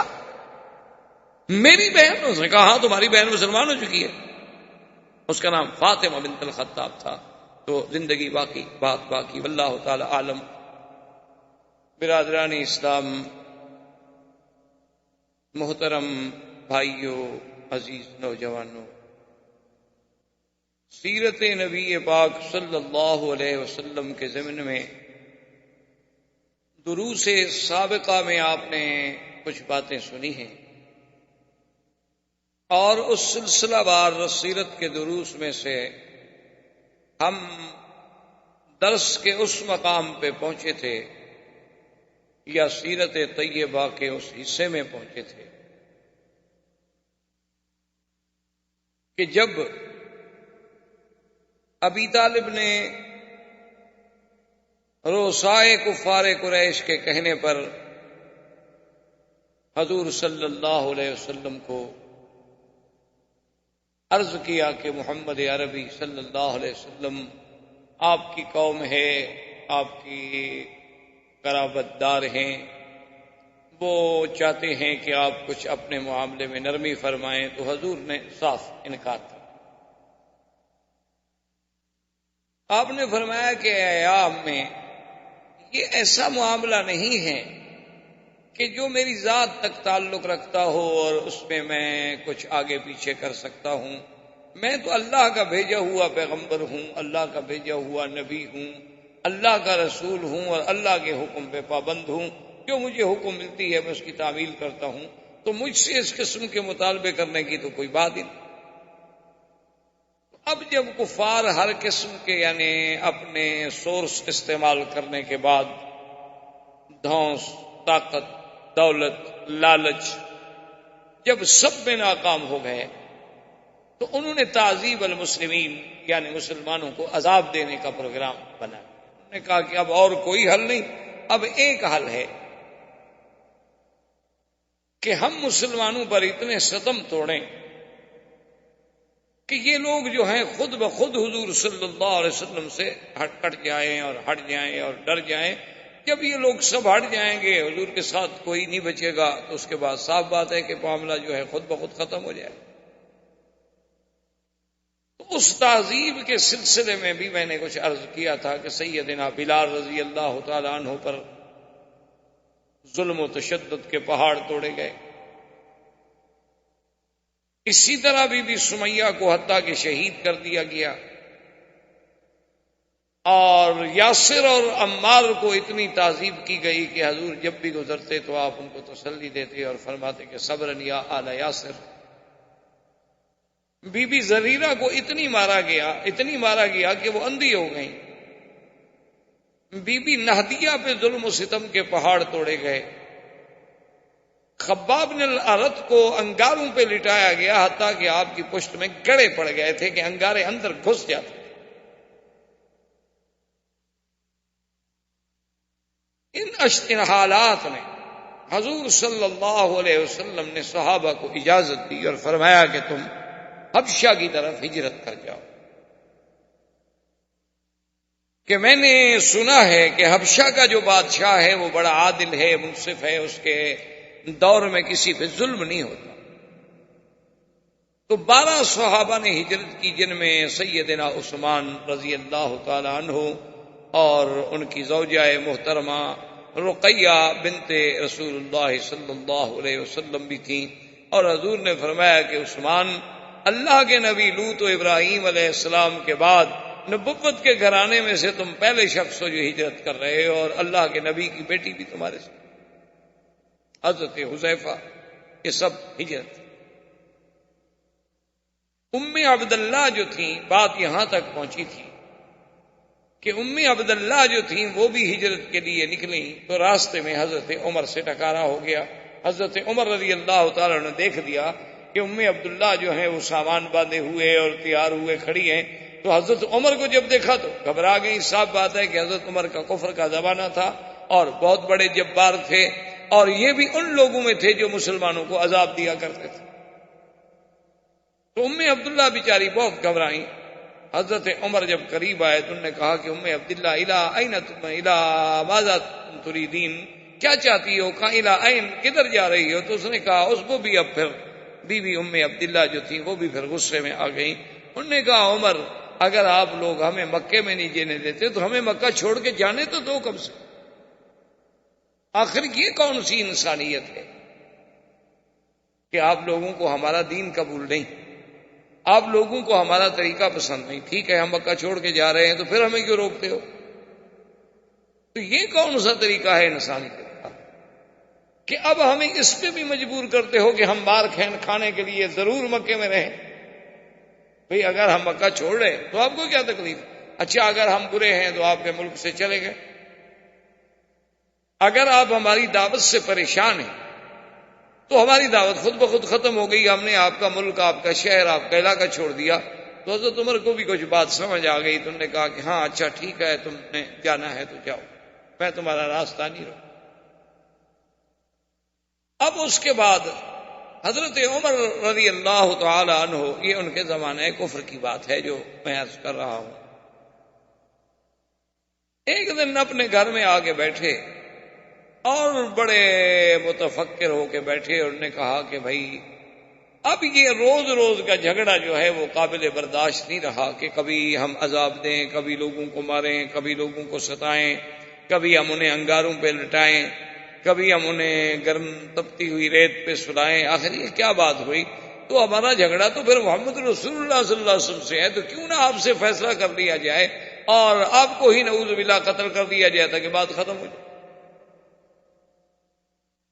میری بہن؟ اس نے کہا ہاں تمہاری بہن مسلمان ہو چکی ہے. اس کا نام فاطمہ بنت الخطاب تھا. تو زندگی باقی، بات باقی، واللہ تعالی عالم. برادران اسلام، محترم بھائیوں، عزیز نوجوانوں، سیرت نبی پاک صلی اللہ علیہ وسلم کے ضمن میں دروس سابقہ میں آپ نے کچھ باتیں سنی ہیں، اور اس سلسلہ وار سیرت کے دروس میں سے ہم درس کے اس مقام پہ پہنچے تھے یا سیرت طیبہ کے اس حصے میں پہنچے تھے کہ جب ابی طالب نے روسائے کفار قریش کے کہنے پر حضور صلی اللہ علیہ وسلم کو عرض کیا کہ محمد عربی صلی اللہ علیہ وسلم آپ کی قوم ہے، آپ کی قرابت دار ہیں، وہ چاہتے ہیں کہ آپ کچھ اپنے معاملے میں نرمی فرمائیں. تو حضور نے صاف انکار کیا. آپ نے فرمایا کہ ایام میں یہ ایسا معاملہ نہیں ہے کہ جو میری ذات تک تعلق رکھتا ہو اور اس میں کچھ آگے پیچھے کر سکتا ہوں. میں تو اللہ کا بھیجا ہوا پیغمبر ہوں، اللہ کا بھیجا ہوا نبی ہوں، اللہ کا رسول ہوں، اور اللہ کے حکم پہ پابند ہوں. جو مجھے حکم ملتی ہے میں اس کی تعمیل کرتا ہوں. تو مجھ سے اس قسم کے مطالبے کرنے کی تو کوئی بات ہی نہیں. اب جب کفار ہر قسم کے یعنی اپنے سورس استعمال کرنے کے بعد دھونس، طاقت، دولت، لالچ، جب سب میں ناکام ہو گئے تو انہوں نے تعذیب المسلمین یعنی مسلمانوں کو عذاب دینے کا پروگرام بنایا. انہوں نے کہا کہ اب اور کوئی حل نہیں، اب ایک حل ہے کہ ہم مسلمانوں پر اتنے ستم توڑیں کہ یہ لوگ جو ہیں خود بخود حضور صلی اللہ علیہ وسلم سے ہٹ جائیں اور ہٹ جائیں اور ڈر جائیں. جب یہ لوگ سب ہٹ جائیں گے، حضور کے ساتھ کوئی نہیں بچے گا، تو اس کے بعد صاف بات ہے کہ معاملہ جو ہے خود بخود ختم ہو جائے. تو اس تعذیب کے سلسلے میں بھی میں نے کچھ عرض کیا تھا کہ سیدنا بلال رضی اللہ تعالی عنہ پر ظلم و تشدد کے پہاڑ توڑے گئے. اسی طرح بی سمیہ کو حتیٰ کہ شہید کر دیا گیا، اور یاسر اور عمار کو اتنی تعذیب کی گئی کہ حضور جب بھی گزرتے تو آپ ان کو تسلی دیتے اور فرماتے کہ صبرن یا آل یاسر. بی زریرہ کو اتنی مارا گیا کہ وہ اندھی ہو گئیں. بی بی نہدیہ پہ ظلم و ستم کے پہاڑ توڑے گئے، خباب بن الارت کو انگاروں پہ لٹایا گیا، حتیٰ کہ آپ کی پشت میں گڑے پڑ گئے تھے کہ انگارے اندر گھس جاتے۔ ان حالات میں حضور صلی اللہ علیہ وسلم نے صحابہ کو اجازت دی اور فرمایا کہ تم حبشہ کی طرف ہجرت کر جاؤ، کہ میں نے سنا ہے کہ حبشہ کا جو بادشاہ ہے وہ بڑا عادل ہے، منصف ہے، اس کے دور میں کسی پہ ظلم نہیں ہوتا۔ تو 12 صحابہ نے ہجرت کی، جن میں سیدنا عثمان رضی اللہ تعالی عنہ اور ان کی زوجہ محترمہ رقیہ بنت رسول اللہ صلی اللہ علیہ وسلم بھی تھیں، اور حضور نے فرمایا کہ عثمان، اللہ کے نبی لوط و ابراہیم علیہ السلام کے بعد نبوت کے گھرانے میں سے تم پہلے شخص ہو جو ہجرت کر رہے ہو، اور اللہ کے نبی کی بیٹی بھی تمہارے ساتھ، حضرت حذیفہ، یہ سب ہجرت۔ ام عبداللہ جو تھیں، بات یہاں تک پہنچی تھی کہ ام عبداللہ جو تھیں وہ بھی ہجرت کے لیے نکلیں، تو راستے میں حضرت عمر سے ٹکرانا ہو گیا۔ حضرت عمر رضی اللہ تعالیٰ نے دیکھ دیا کہ ام عبداللہ جو ہیں وہ سامان باندھے ہوئے اور تیار ہوئے کھڑی ہیں، تو حضرت عمر کو جب دیکھا تو گھبرا گئی۔ صاف بات ہے کہ حضرت عمر کا کفر کا زمانہ تھا اور بہت بڑے جبار تھے، اور یہ بھی ان لوگوں میں تھے جو مسلمانوں کو عذاب دیا کرتے تھے۔ تو ام عبداللہ بیچاری بہت گھبرائیں۔ حضرت عمر جب قریب آئے تو انہوں نے کہا کہ ام عبداللہ الا این تم الا ماذا تريدين، کیا چاہتی ہو، کہاں الا این، کدھر جا رہی ہو؟ تو اس نے کہا، اس کو بھی اب پھر بی بی ام عبداللہ جو تھی وہ بھی پھر غصے میں آ گئی۔ انہوں نے کہا، عمر اگر آپ لوگ ہمیں مکے میں نہیں جینے دیتے تو ہمیں مکہ چھوڑ کے جانے تو دو کم سے، آخر یہ کون سی انسانیت ہے کہ آپ لوگوں کو ہمارا دین قبول نہیں، آپ لوگوں کو ہمارا طریقہ پسند نہیں، ٹھیک ہے ہم مکہ چھوڑ کے جا رہے ہیں تو پھر ہمیں کیوں روکتے ہو؟ تو یہ کون سا طریقہ ہے انسانیت کا کہ اب ہمیں اس پہ بھی مجبور کرتے ہو کہ ہم مار کھانے کے لیے ضرور مکے میں رہیں؟ بھئی اگر ہم مکہ چھوڑ رہے ہیں تو آپ کو کیا تکلیف؟ اچھا اگر ہم برے ہیں تو آپ کے ملک سے چلے گئے، اگر آپ ہماری دعوت سے پریشان ہیں تو ہماری دعوت خود بخود ختم ہو گئی، ہم نے آپ کا ملک، آپ کا شہر، آپ کا علاقہ چھوڑ دیا۔ تو حضرت عمر کو بھی کچھ بات سمجھ آ گئی، تو انہوں نے کہا کہ ہاں اچھا ٹھیک ہے، تم نے جانا ہے تو جاؤ، میں تمہارا راستہ نہیں روکوں۔ اب اس کے بعد حضرت عمر رضی اللہ تعالی عنہ، یہ ان کے زمانے کفر کی بات ہے جو میں عرض کر رہا ہوں، ایک دن اپنے گھر میں آگے بیٹھے اور بڑے متفکر ہو کے بیٹھے، اور انہوں نے کہا کہ بھائی اب یہ روز روز کا جھگڑا جو ہے وہ قابل برداشت نہیں رہا کہ کبھی ہم عذاب دیں، کبھی لوگوں کو ماریں، کبھی لوگوں کو ستائیں، کبھی ہم انہیں انگاروں پہ لٹائیں، کبھی ہم انہیں گرم تپتی ہوئی ریت پہ سلائیں، آخر یہ کیا بات ہوئی؟ تو ہمارا جھگڑا تو پھر محمد رسول اللہ صلی اللہ علیہ وسلم سے ہے، تو کیوں نہ آپ سے فیصلہ کر لیا جائے اور آپ کو ہی نعوذ باللہ قتل کر دیا جائے تاکہ بات ختم ہو جائے۔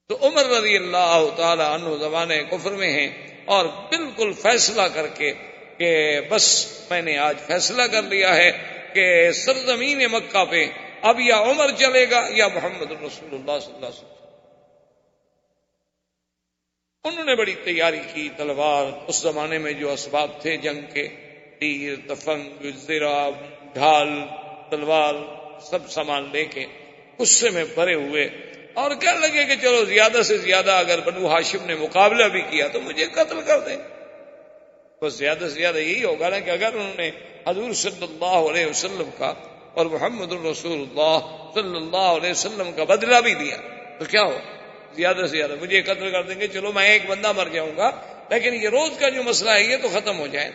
تو عمر رضی اللہ تعالی عنہ زمانے کفر میں ہیں، اور بالکل فیصلہ کر کے کہ بس میں نے آج فیصلہ کر لیا ہے کہ سرزمین مکہ پہ اب یا عمر چلے گا یا محمد رسول اللہ صلی اللہ علیہ وسلم۔ انہوں نے بڑی تیاری کی، تلوار، اس زمانے میں جو اسباب تھے جنگ کے، تیر، تفنگ، زرہ، ڈھال، تلوار، سب سامان لے کے غصے میں بھرے ہوئے، اور کہنے لگے کہ چلو زیادہ سے زیادہ اگر بنو ہاشم نے مقابلہ بھی کیا تو مجھے قتل کر دیں، بس زیادہ سے زیادہ یہی ہوگا نا کہ اگر انہوں نے حضور صلی اللہ علیہ وسلم کا اور محمد الرسول اللہ صلی اللہ علیہ وسلم کا بدلہ بھی دیا تو کیا ہو، زیادہ سے زیادہ مجھے قتل کر دیں گے، چلو میں ایک بندہ مر جاؤں گا لیکن یہ روز کا جو مسئلہ ہے یہ تو ختم ہو جائے۔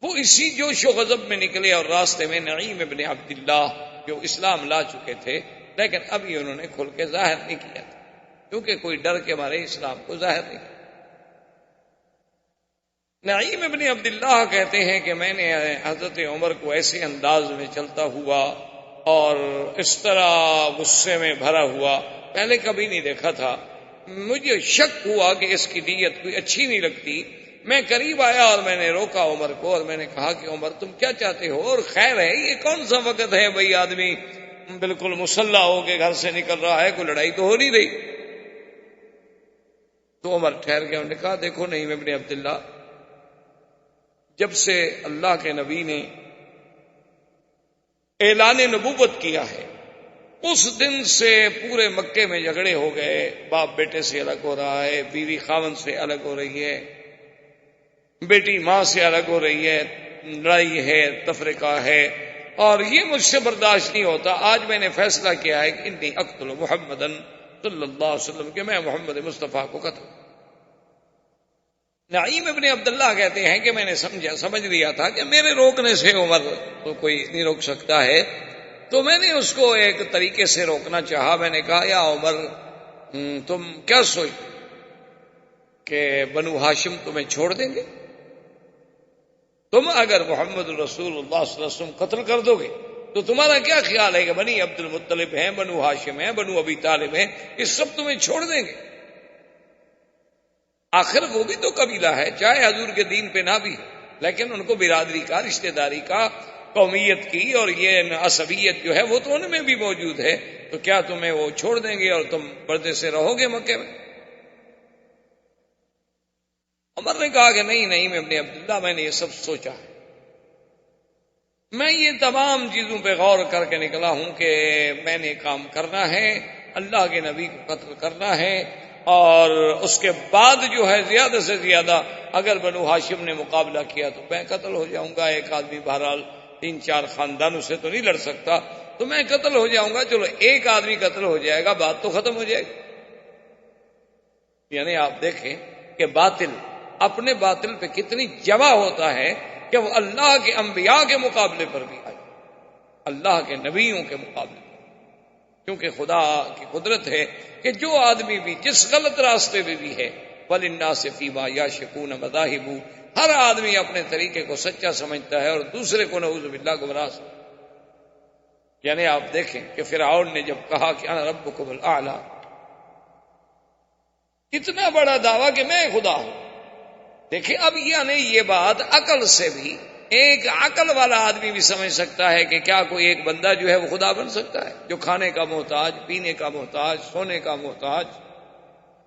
وہ اسی جوش و غضب میں نکلے، اور راستے میں نعیم ابن عبداللہ جو اسلام لا چکے تھے لیکن ابھی انہوں نے کھل کے ظاہر نہیں کیا تھا، کیونکہ کوئی ڈر کے مارے اسلام کو ظاہر نہیں کیا۔ نعیم ابن عبداللہ کہتے ہیں کہ میں نے حضرت عمر کو ایسے انداز میں چلتا ہوا اور اس طرح غصے میں بھرا ہوا پہلے کبھی نہیں دیکھا تھا۔ مجھے شک ہوا کہ اس کی نیت کوئی اچھی نہیں لگتی، میں قریب آیا اور میں نے روکا عمر کو، اور میں نے کہا کہ عمر تم کیا چاہتے ہو، اور خیر ہے یہ کون سا وقت ہے بھائی آدمی بالکل مسلح ہو کے گھر سے نکل رہا ہے، کوئی لڑائی تو ہو نہیں رہی۔ تو عمر ٹھہر گیا، انہوں نے کہا دیکھو نہیں ابن عبداللہ، جب سے اللہ کے نبی نے اعلان نبوت کیا ہے اس دن سے پورے مکے میں جھگڑے ہو گئے، باپ بیٹے سے الگ ہو رہا ہے، بیوی خاوند سے الگ ہو رہی ہے، بیٹی ماں سے الگ ہو رہی ہے، لڑائی ہے، تفرقہ ہے، اور یہ مجھ سے برداشت نہیں ہوتا۔ آج میں نے فیصلہ کیا ہے کہ انی اقتل محمدن صلی اللہ علیہ وسلم، کہ میں محمد مصطفیٰ کو قتل۔ نعیم ابن عبداللہ کہتے ہیں کہ میں نے سمجھ لیا تھا کہ میرے روکنے سے عمر تو کوئی نہیں روک سکتا ہے، تو میں نے اس کو ایک طریقے سے روکنا چاہا۔ میں نے کہا یا عمر تم کیا سوچ کہ بنو ہاشم تمہیں چھوڑ دیں گے؟ تم اگر محمد رسول اللہ صلی اللہ علیہ وسلم قتل کر دو گے تو تمہارا کیا خیال ہے کہ بنی عبد المطلب ہیں، بنو ہاشم ہیں، بنو ابی طالب ہیں، یہ سب تمہیں چھوڑ دیں گے؟ آخر وہ بھی تو قبیلہ ہے، چاہے حضور کے دین پہ نہ بھی، لیکن ان کو برادری کا، رشتہ داری کا، قومیت کی اور یہ عصبیت جو ہے وہ تو ان میں بھی موجود ہے، تو کیا تمہیں وہ چھوڑ دیں گے اور تم پردے سے رہو گے مکے میں؟ عمر نے کہا کہ نہیں میں ابن عبداللہ میں نے یہ سب سوچا ہے، میں یہ تمام چیزوں پہ غور کر کے نکلا ہوں کہ میں نے کام کرنا ہے، اللہ کے نبی کو قتل کرنا ہے، اور اس کے بعد جو ہے زیادہ سے زیادہ اگر بنو ہاشم نے مقابلہ کیا تو میں قتل ہو جاؤں گا۔ ایک آدمی بہرحال 3-4 خاندانوں سے تو نہیں لڑ سکتا، تو میں قتل ہو جاؤں گا، چلو ایک آدمی قتل ہو جائے گا، بات تو ختم ہو جائے گی۔ یعنی آپ دیکھیں کہ باطل اپنے باطل پہ کتنی جمع ہوتا ہے کہ وہ اللہ کے انبیاء کے مقابلے پر بھی آئے، اللہ کے نبیوں کے مقابلے، کیونکہ خدا کی قدرت ہے کہ جو آدمی بھی جس غلط راستے میں بھی ہے، وَلِلنَّاسِ فِي مَا يَشْكُونَ مَذَاهِبُ، ہر آدمی اپنے طریقے کو سچا سمجھتا ہے اور دوسرے کو نعوذ باللہ گمراہ سمجھتا ہے۔ یعنی آپ دیکھیں کہ فرعون نے جب کہا کہ انا ربکم الاعلی، اتنا بڑا دعویٰ کہ میں خدا ہوں۔ دیکھیں اب یعنی یہ بات عقل سے بھی، ایک عقل والا آدمی بھی سمجھ سکتا ہے کہ کیا کوئی ایک بندہ جو ہے وہ خدا بن سکتا ہے، جو کھانے کا محتاج، پینے کا محتاج، سونے کا محتاج،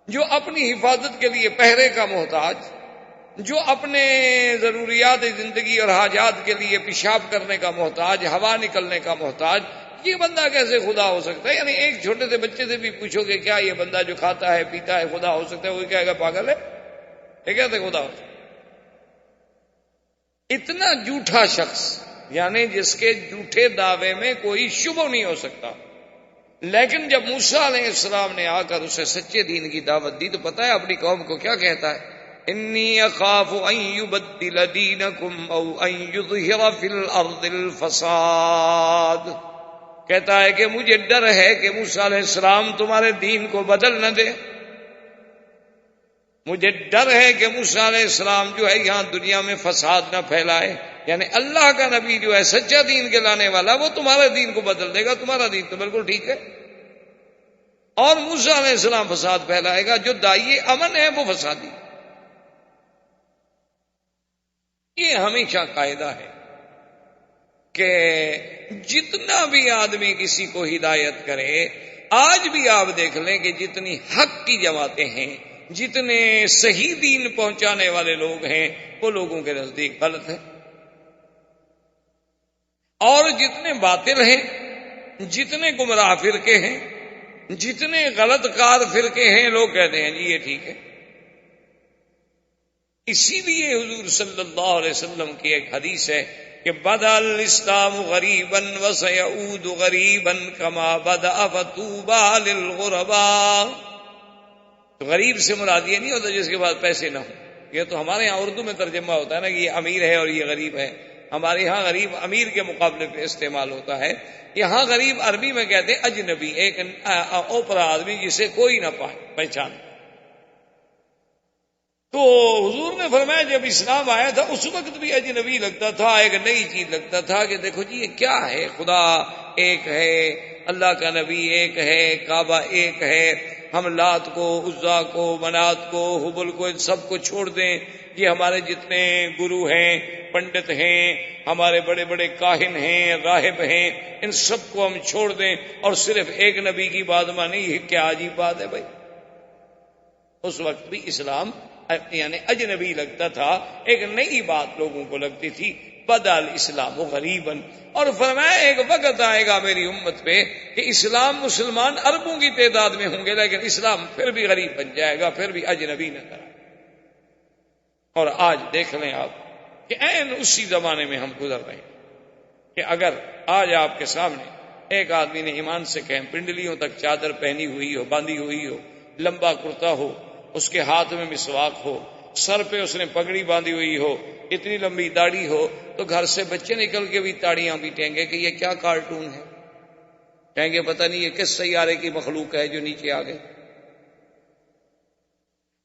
جو اپنی حفاظت کے لیے پہرے کا محتاج، جو اپنے ضروریات زندگی اور حاجات کے لیے پیشاب کرنے کا محتاج، ہوا نکلنے کا محتاج، یہ بندہ کیسے خدا ہو سکتا ہے؟ یعنی ایک چھوٹے سے بچے سے بھی پوچھو کہ کیا یہ بندہ جو کھاتا ہے پیتا ہے خدا ہو سکتا ہے، وہ کہے گا پاگل ہے، یہ کیسے خدا ہو سکتا ہے؟ اتنا جھوٹا شخص، یعنی جس کے جھوٹے دعوے میں کوئی شبہ نہیں ہو سکتا۔ لیکن جب موسیٰ علیہ السلام نے آ کر اسے سچے دین کی دعوت دی تو پتہ ہے اپنی قوم کو کیا کہتا ہے؟ انی اخاف ان یبدل دینکم او ان یظہر فی الارض الفساد، کہتا ہے کہ مجھے ڈر ہے کہ موسیٰ علیہ السلام تمہارے دین کو بدل نہ دے، مجھے ڈر ہے کہ موسیٰ علیہ السلام جو ہے یہاں دنیا میں فساد نہ پھیلائے۔ یعنی اللہ کا نبی جو ہے سچا دین کے لانے والا، وہ تمہارے دین کو بدل دے گا، تمہارا دین تو بالکل ٹھیک ہے، اور موسیٰ علیہ السلام فساد پھیلائے گا، جو داعی امن ہے وہ فسادی۔ یہ ہمیشہ قاعدہ ہے کہ جتنا بھی آدمی کسی کو ہدایت کرے، آج بھی آپ دیکھ لیں کہ جتنی حق کی جماعتیں ہیں، جتنے صحیح دین پہنچانے والے لوگ ہیں، وہ لوگوں کے نزدیک غلط ہیں، اور جتنے باطل ہیں، جتنے گمراہ فرقے ہیں، جتنے غلط کار فرقے ہیں، لوگ کہتے ہیں جی یہ ٹھیک ہے۔ اسی لیے حضور صلی اللہ علیہ وسلم کی ایک حدیث ہے کہ بدأ الاسلام غریبا وسیعود غریبا کما بدأ فطوبى للغرباء۔ تو غریب سے مراد یہ نہیں ہوتا جس کے پاس پیسے نہ ہوں، یہ تو ہمارے یہاں اردو میں ترجمہ ہوتا ہے نا کہ یہ امیر ہے اور یہ غریب ہے، ہمارے یہاں غریب امیر کے مقابلے پہ استعمال ہوتا ہے، یہاں غریب عربی میں کہتے ہیں اجنبی، ایک اوپرا آدمی جسے کوئی نہ پہچان۔ تو حضور نے فرمایا جب اسلام آیا تھا اس وقت بھی اجنبی لگتا تھا، ایک نئی چیز لگتا تھا کہ دیکھو جی یہ کیا ہے، خدا ایک ہے، اللہ کا نبی ایک ہے، کعبہ ایک ہے، ہم لات کو، عزا کو، منات کو، حبل کو، ان سب کو چھوڑ دیں، یہ ہمارے جتنے گرو ہیں، پنڈت ہیں، ہمارے بڑے بڑے کاہن ہیں، راہب ہیں، ان سب کو ہم چھوڑ دیں اور صرف ایک نبی کی بات مانیں، یہ کیا عجیب بات ہے بھائی؟ اس وقت بھی اسلام یعنی اجنبی لگتا تھا، ایک نئی بات لوگوں کو لگتی تھی، بدل اسلام غریباً، اور فرمایا ایک وقت آئے گا میری امت پہ کہ اسلام مسلمان اربوں کی تعداد میں ہوں گے، لیکن اسلام پھر بھی غریب بن جائے گا، پھر بھی اجنبی نظر آئے گا۔ اور آج دیکھ لیں آپ کہ عین اسی زمانے میں ہم گزر رہے ہیں کہ اگر آج آپ کے سامنے ایک آدمی نے ایمان سے کہیں پنڈلیوں تک چادر پہنی ہوئی ہو، باندھی ہوئی ہو، لمبا کرتا ہو، اس کے ہاتھ میں مسواک ہو، سر پہ اس نے پگڑی باندھی ہوئی ہو، اتنی لمبی داڑھی ہو، تو گھر سے بچے نکل کے بھی تاڑیاں پیٹیں گے کہ یہ کیا کارٹون ہے، کہیں گے پتہ نہیں یہ کس سیارے کی مخلوق ہے جو نیچے آ گئی۔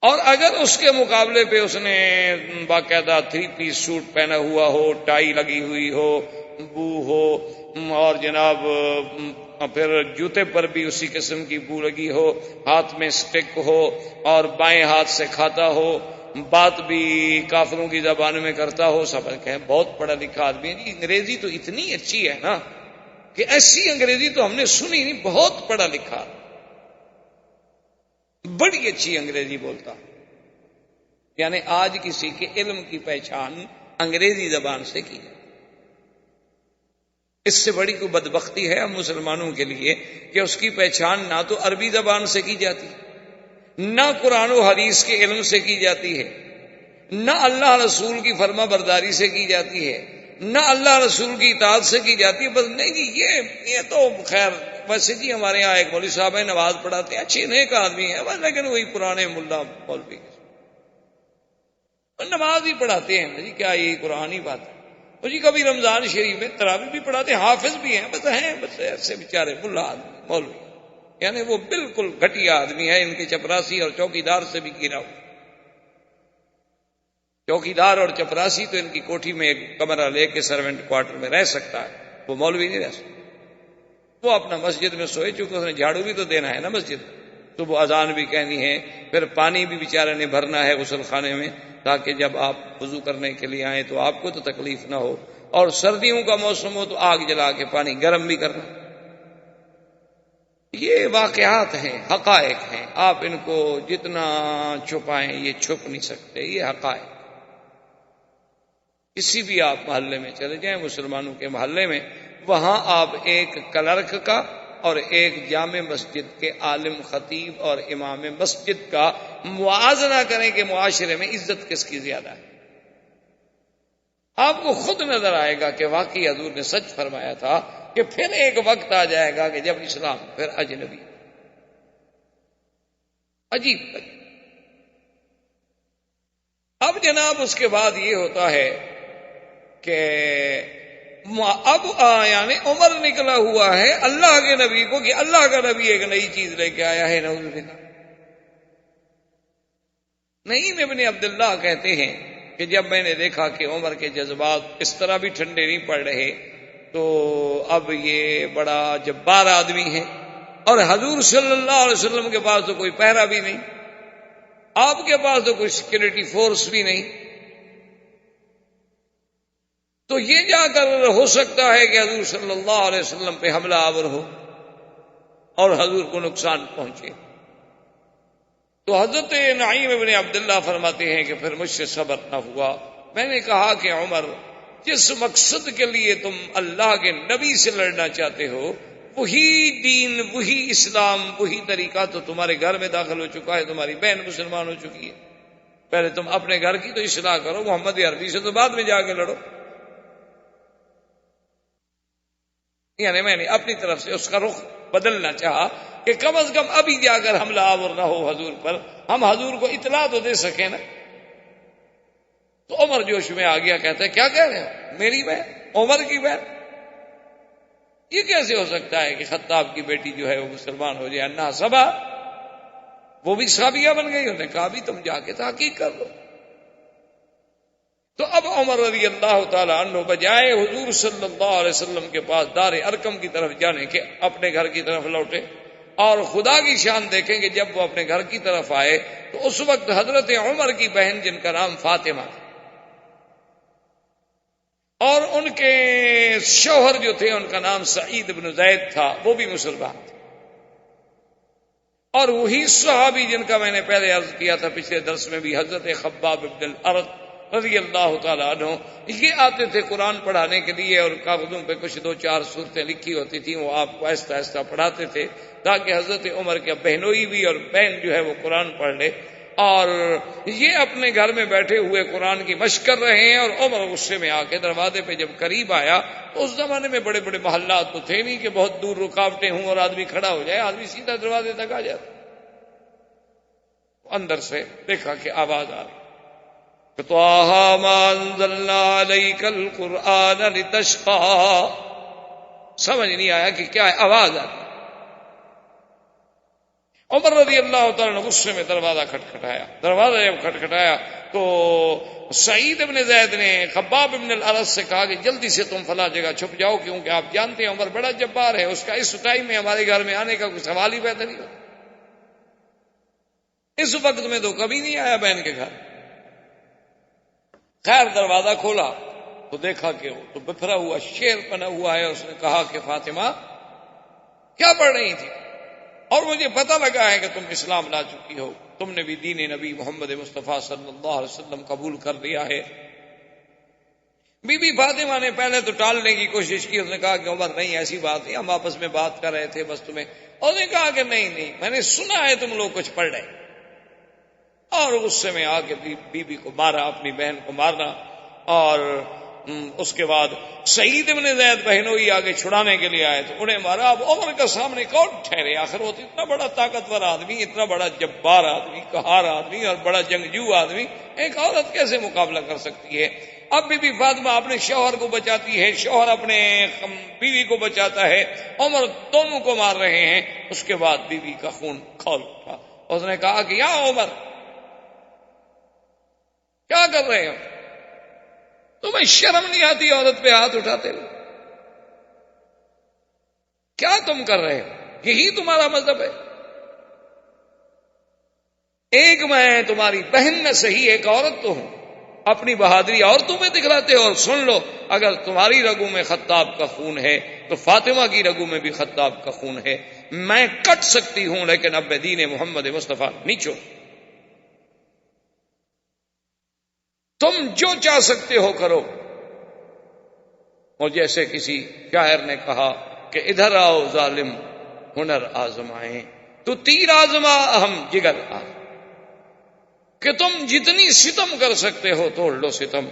اور اگر اس کے مقابلے پہ اس نے باقاعدہ 3 پیس سوٹ پہنا ہوا ہو، ٹائی لگی ہوئی ہو، بو ہو، اور جناب پھر جوتے پر بھی اسی قسم کی بو لگی ہو، ہاتھ میں سٹک ہو اور بائیں ہاتھ سے کھاتا ہو، بات بھی کافروں کی زبان میں کرتا ہو، سب کہیں بہت پڑھا لکھا آدمی ہے، انگریزی تو اتنی اچھی ہے نا کہ ایسی انگریزی تو ہم نے سنی نہیں، بہت پڑھا لکھا، بڑی اچھی انگریزی بولتا۔ یعنی آج کسی کے علم کی پہچان انگریزی زبان سے کی ہے۔ اس سے بڑی کوئی بدبختی ہے ہم مسلمانوں کے لیے کہ اس کی پہچان نہ تو عربی زبان سے کی جاتی، نہ قرآن و حدیث کے علم سے کی جاتی ہے، نہ اللہ رسول کی فرما برداری سے کی جاتی ہے، نہ اللہ رسول کی اطاعت سے کی جاتی ہے۔ بس نہیں جی، یہ تو خیر ویسے جی ہمارے یہاں ایک مولوی صاحب ہیں، نماز پڑھاتے ہیں، اچھے نیک آدمی ہیں، بس لیکن وہی پرانے ملا مولوی نماز ہی پڑھاتے ہیں جی، کیا یہ قرآن ہی بات ہے؟ اور جی کبھی رمضان شریف میں تراویح بھی پڑھاتے ہیں، حافظ بھی ہیں، بس ایسے بیچارے ملا آدمی مولوی، یعنی وہ بالکل گھٹیا آدمی ہے، ان کے چپراسی اور چوکیدار سے بھی گرا ہوا۔ چوکیدار اور چپراسی تو ان کی کوٹھی میں ایک کمرہ لے کے سروینٹ کوارٹر میں رہ سکتا ہے، وہ مولوی نہیں رہ سکتا۔ وہ اپنا مسجد میں سوئے، چونکہ اس نے جھاڑو بھی تو دینا ہے نا مسجد، تو وہ اذان بھی کہنی ہے، پھر پانی بھی بیچارے نے بھرنا ہے غسل خانے میں تاکہ جب آپ وضو کرنے کے لیے آئیں تو آپ کو تو تکلیف نہ ہو، اور سردیوں کا موسم ہو تو آگ جلا کے پانی گرم بھی کرنا۔ یہ واقعات ہیں، حقائق ہیں، آپ ان کو جتنا چھپائیں یہ چھپ نہیں سکتے، یہ حقائق۔ کسی بھی آپ محلے میں چلے جائیں مسلمانوں کے محلے میں، وہاں آپ ایک کلرک کا اور ایک جامع مسجد کے عالم خطیب اور امام مسجد کا موازنہ کریں کہ معاشرے میں عزت کس کی زیادہ ہے، آپ کو خود نظر آئے گا کہ واقعی حضور نے سچ فرمایا تھا کہ پھر ایک وقت آ جائے گا کہ جب اسلام پھر اجنبی، عجیب۔ اب جناب اس کے بعد یہ ہوتا ہے کہ اب یعنی عمر نکلا ہوا ہے اللہ کے نبی کو کہ اللہ کا نبی ایک نئی چیز لے کے آیا ہے، نعوذ باللہ۔ نعیم ابن عبداللہ کہتے ہیں کہ جب میں نے دیکھا کہ عمر کے جذبات اس طرح بھی ٹھنڈے نہیں پڑ رہے تو اب یہ بڑا جبار آدمی ہے، اور حضور صلی اللہ علیہ وسلم کے پاس تو کوئی پہرا بھی نہیں، آپ کے پاس تو کوئی سیکورٹی فورس بھی نہیں، تو یہ جا کر ہو سکتا ہے کہ حضور صلی اللہ علیہ وسلم پہ حملہ آور ہو اور حضور کو نقصان پہنچے۔ تو حضرت نعیم ابن عبداللہ فرماتے ہیں کہ پھر مجھ سے صبر نہ ہوا، میں نے کہا کہ عمر، جس مقصد کے لیے تم اللہ کے نبی سے لڑنا چاہتے ہو وہی دین، وہی اسلام، وہی طریقہ تو تمہارے گھر میں داخل ہو چکا ہے، تمہاری بہن مسلمان ہو چکی ہے، پہلے تم اپنے گھر کی تو اصلاح کرو، محمد عربی سے تو بعد میں جا کے لڑو۔ یعنی میں نے اپنی طرف سے اس کا رخ بدلنا چاہا کہ کم از کم ابھی جا کر حملہ آور نہ ہو حضور پر، ہم حضور کو اطلاع تو دے سکیں نا۔ تو عمر جوش میں آ گیا، کہتا ہے کیا کہہ رہے ہیں، میری بہن، عمر کی بہن، یہ کیسے ہو سکتا ہے کہ خطاب کی بیٹی جو ہے وہ مسلمان ہو جائے؟ انہا صبا، وہ بھی صحابیہ بن گئی۔ انہوں نے کہا بھی تم جا کے تحقیق کر لو۔ تو اب عمر رضی اللہ تعالی عنہ بجائے حضور صلی اللہ علیہ وسلم کے پاس دار ارقم کی طرف جانے کے اپنے گھر کی طرف لوٹے اور خدا کی شان دیکھیں کہ جب وہ اپنے گھر کی طرف آئے تو اس وقت حضرت عمر کی بہن جن کا نام فاطمہ تھا اور ان کے شوہر جو تھے ان کا نام سعید بن زید تھا، وہ بھی مسلمان تھے، اور وہی صحابی جن کا میں نے پہلے عرض کیا تھا پچھلے درس میں بھی، حضرت خباب بن الارت رضی اللہ تعالیٰ عنہ، یہ آتے تھے قرآن پڑھانے کے لیے اور کاغذوں پہ کچھ 2-4 صورتیں لکھی ہوتی تھیں، وہ آپ کو آہستہ آہستہ پڑھاتے تھے تاکہ حضرت عمر کے بہنوئی بھی اور بہن جو ہے وہ قرآن پڑھ لے، اور یہ اپنے گھر میں بیٹھے ہوئے قرآن کی مشق کر رہے ہیں، اور عمر غصے میں آ کے دروازے پہ جب قریب آیا تو اس زمانے میں بڑے بڑے محلات تو تھے نہیں کہ بہت دور رکاوٹیں ہوں اور آدمی کھڑا ہو جائے، آدمی سیدھا دروازے تک آ جاتا، اندر سے دیکھا کہ آواز آ رہی، طٰہٰ مَا أَنزَلْنَا عَلَيْكَ الْقُرْآنَ لِتَشْقَىٰ، سمجھ نہیں آیا کہ کیا ہے، آواز آ رہی۔ عمر رضی اللہ تعالیٰ نے غصے میں دروازہ کھٹکھٹایا، دروازہ جب کھٹکھٹایا تو سعید بن زید نے خباب بن الارت سے کہا کہ جلدی سے تم فلاں جگہ چھپ جاؤ، کیونکہ آپ جانتے ہیں عمر بڑا جبار ہے، اس کا اس ٹائم میں ہمارے گھر میں آنے کا کوئی سوال ہی پیدا نہیں ہوتا، اس وقت میں تو کبھی نہیں آیا بہن کے گھر۔ خیر دروازہ کھولا تو دیکھا کہ وہ تو بکھرا ہوا شعر بنا ہوا ہے، اس نے کہا کہ فاطمہ کیا پڑھ رہی تھی؟ اور مجھے پتہ لگا ہے کہ تم اسلام لا چکی ہو، تم نے بھی دین نبی محمد مصطفیٰ صلی اللہ علیہ وسلم قبول کر لیا ہے۔ بی بی فاطمہ نے پہلے تو ٹالنے کی کوشش کی، اس نے کہا کہ عمر نہیں ایسی بات نہیں، ہم آپس میں بات کر رہے تھے بس تمہیں، اور نے کہا کہ نہیں میں نے سنا ہے تم لوگ کچھ پڑھ رہے، اور غصے میں آ کے بی بی کو مارا، اپنی بہن کو مارنا، اور اس کے بعد سعید بن زید بہنوئی آگے چھڑانے کے لیے آئے تو انہیں مارا۔ اب عمر کا سامنے کون ٹھہرے، آخر وہ تو اتنا بڑا طاقتور آدمی، اتنا بڑا جبار آدمی، قہار آدمی اور بڑا جنگجو آدمی، ایک عورت کیسے مقابلہ کر سکتی ہے؟ اب بی بی فاطمہ اپنے شوہر کو بچاتی ہے، شوہر اپنے بیوی کو بچاتا ہے، عمر دونوں کو مار رہے ہیں۔ اس کے بعد بیوی کا خون کھول اٹھا، اس نے کہا کہ یا عمر کیا کر رہے ہو؟ تمہیں شرم نہیں آتی عورت پہ ہاتھ اٹھاتے ہو؟ کیا تم کر رہے ہو؟ یہی تمہارا مذہب ہے؟ ایک میں تمہاری بہن میں صحیح ایک عورت تو ہوں، اپنی بہادری عورتوں میں دکھلاتے ہو، اور سن لو اگر تمہاری رگوں میں خطاب کا خون ہے تو فاطمہ کی رگوں میں بھی خطاب کا خون ہے، میں کٹ سکتی ہوں لیکن اب دین محمد مصطفیٰ نہیں چھوڑ، تم جو چاہ سکتے ہو کرو۔ اور جیسے کسی شاعر نے کہا کہ ادھر آؤ ظالم ہنر آزمائیں، تو تیر آزما ہم جگر کہ تم جتنی ستم کر سکتے ہو توڑ لو ستم،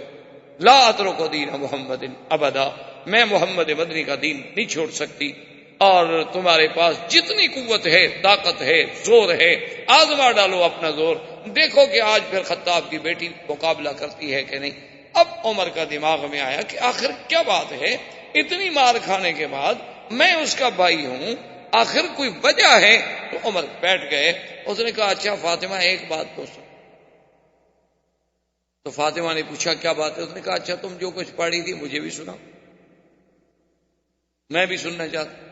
لا اترک دین محمد ابدا، میں محمد مدنی کا دین نہیں چھوڑ سکتی، اور تمہارے پاس جتنی قوت ہے، طاقت ہے، زور ہے، آزما ڈالو اپنا زور، دیکھو کہ آج پھر خطاب کی بیٹی مقابلہ کرتی ہے کہ نہیں۔ اب عمر کا دماغ میں آیا کہ آخر کیا بات ہے، اتنی مار کھانے کے بعد میں اس کا بھائی ہوں، آخر کوئی وجہ ہے؟ تو عمر بیٹھ گئے، اس نے کہا اچھا فاطمہ ایک بات تو سن۔ تو فاطمہ نے پوچھا کیا بات ہے؟ اس نے کہا اچھا تم جو کچھ پڑھی تھی مجھے بھی سنا، میں بھی سننا چاہتا ہوں،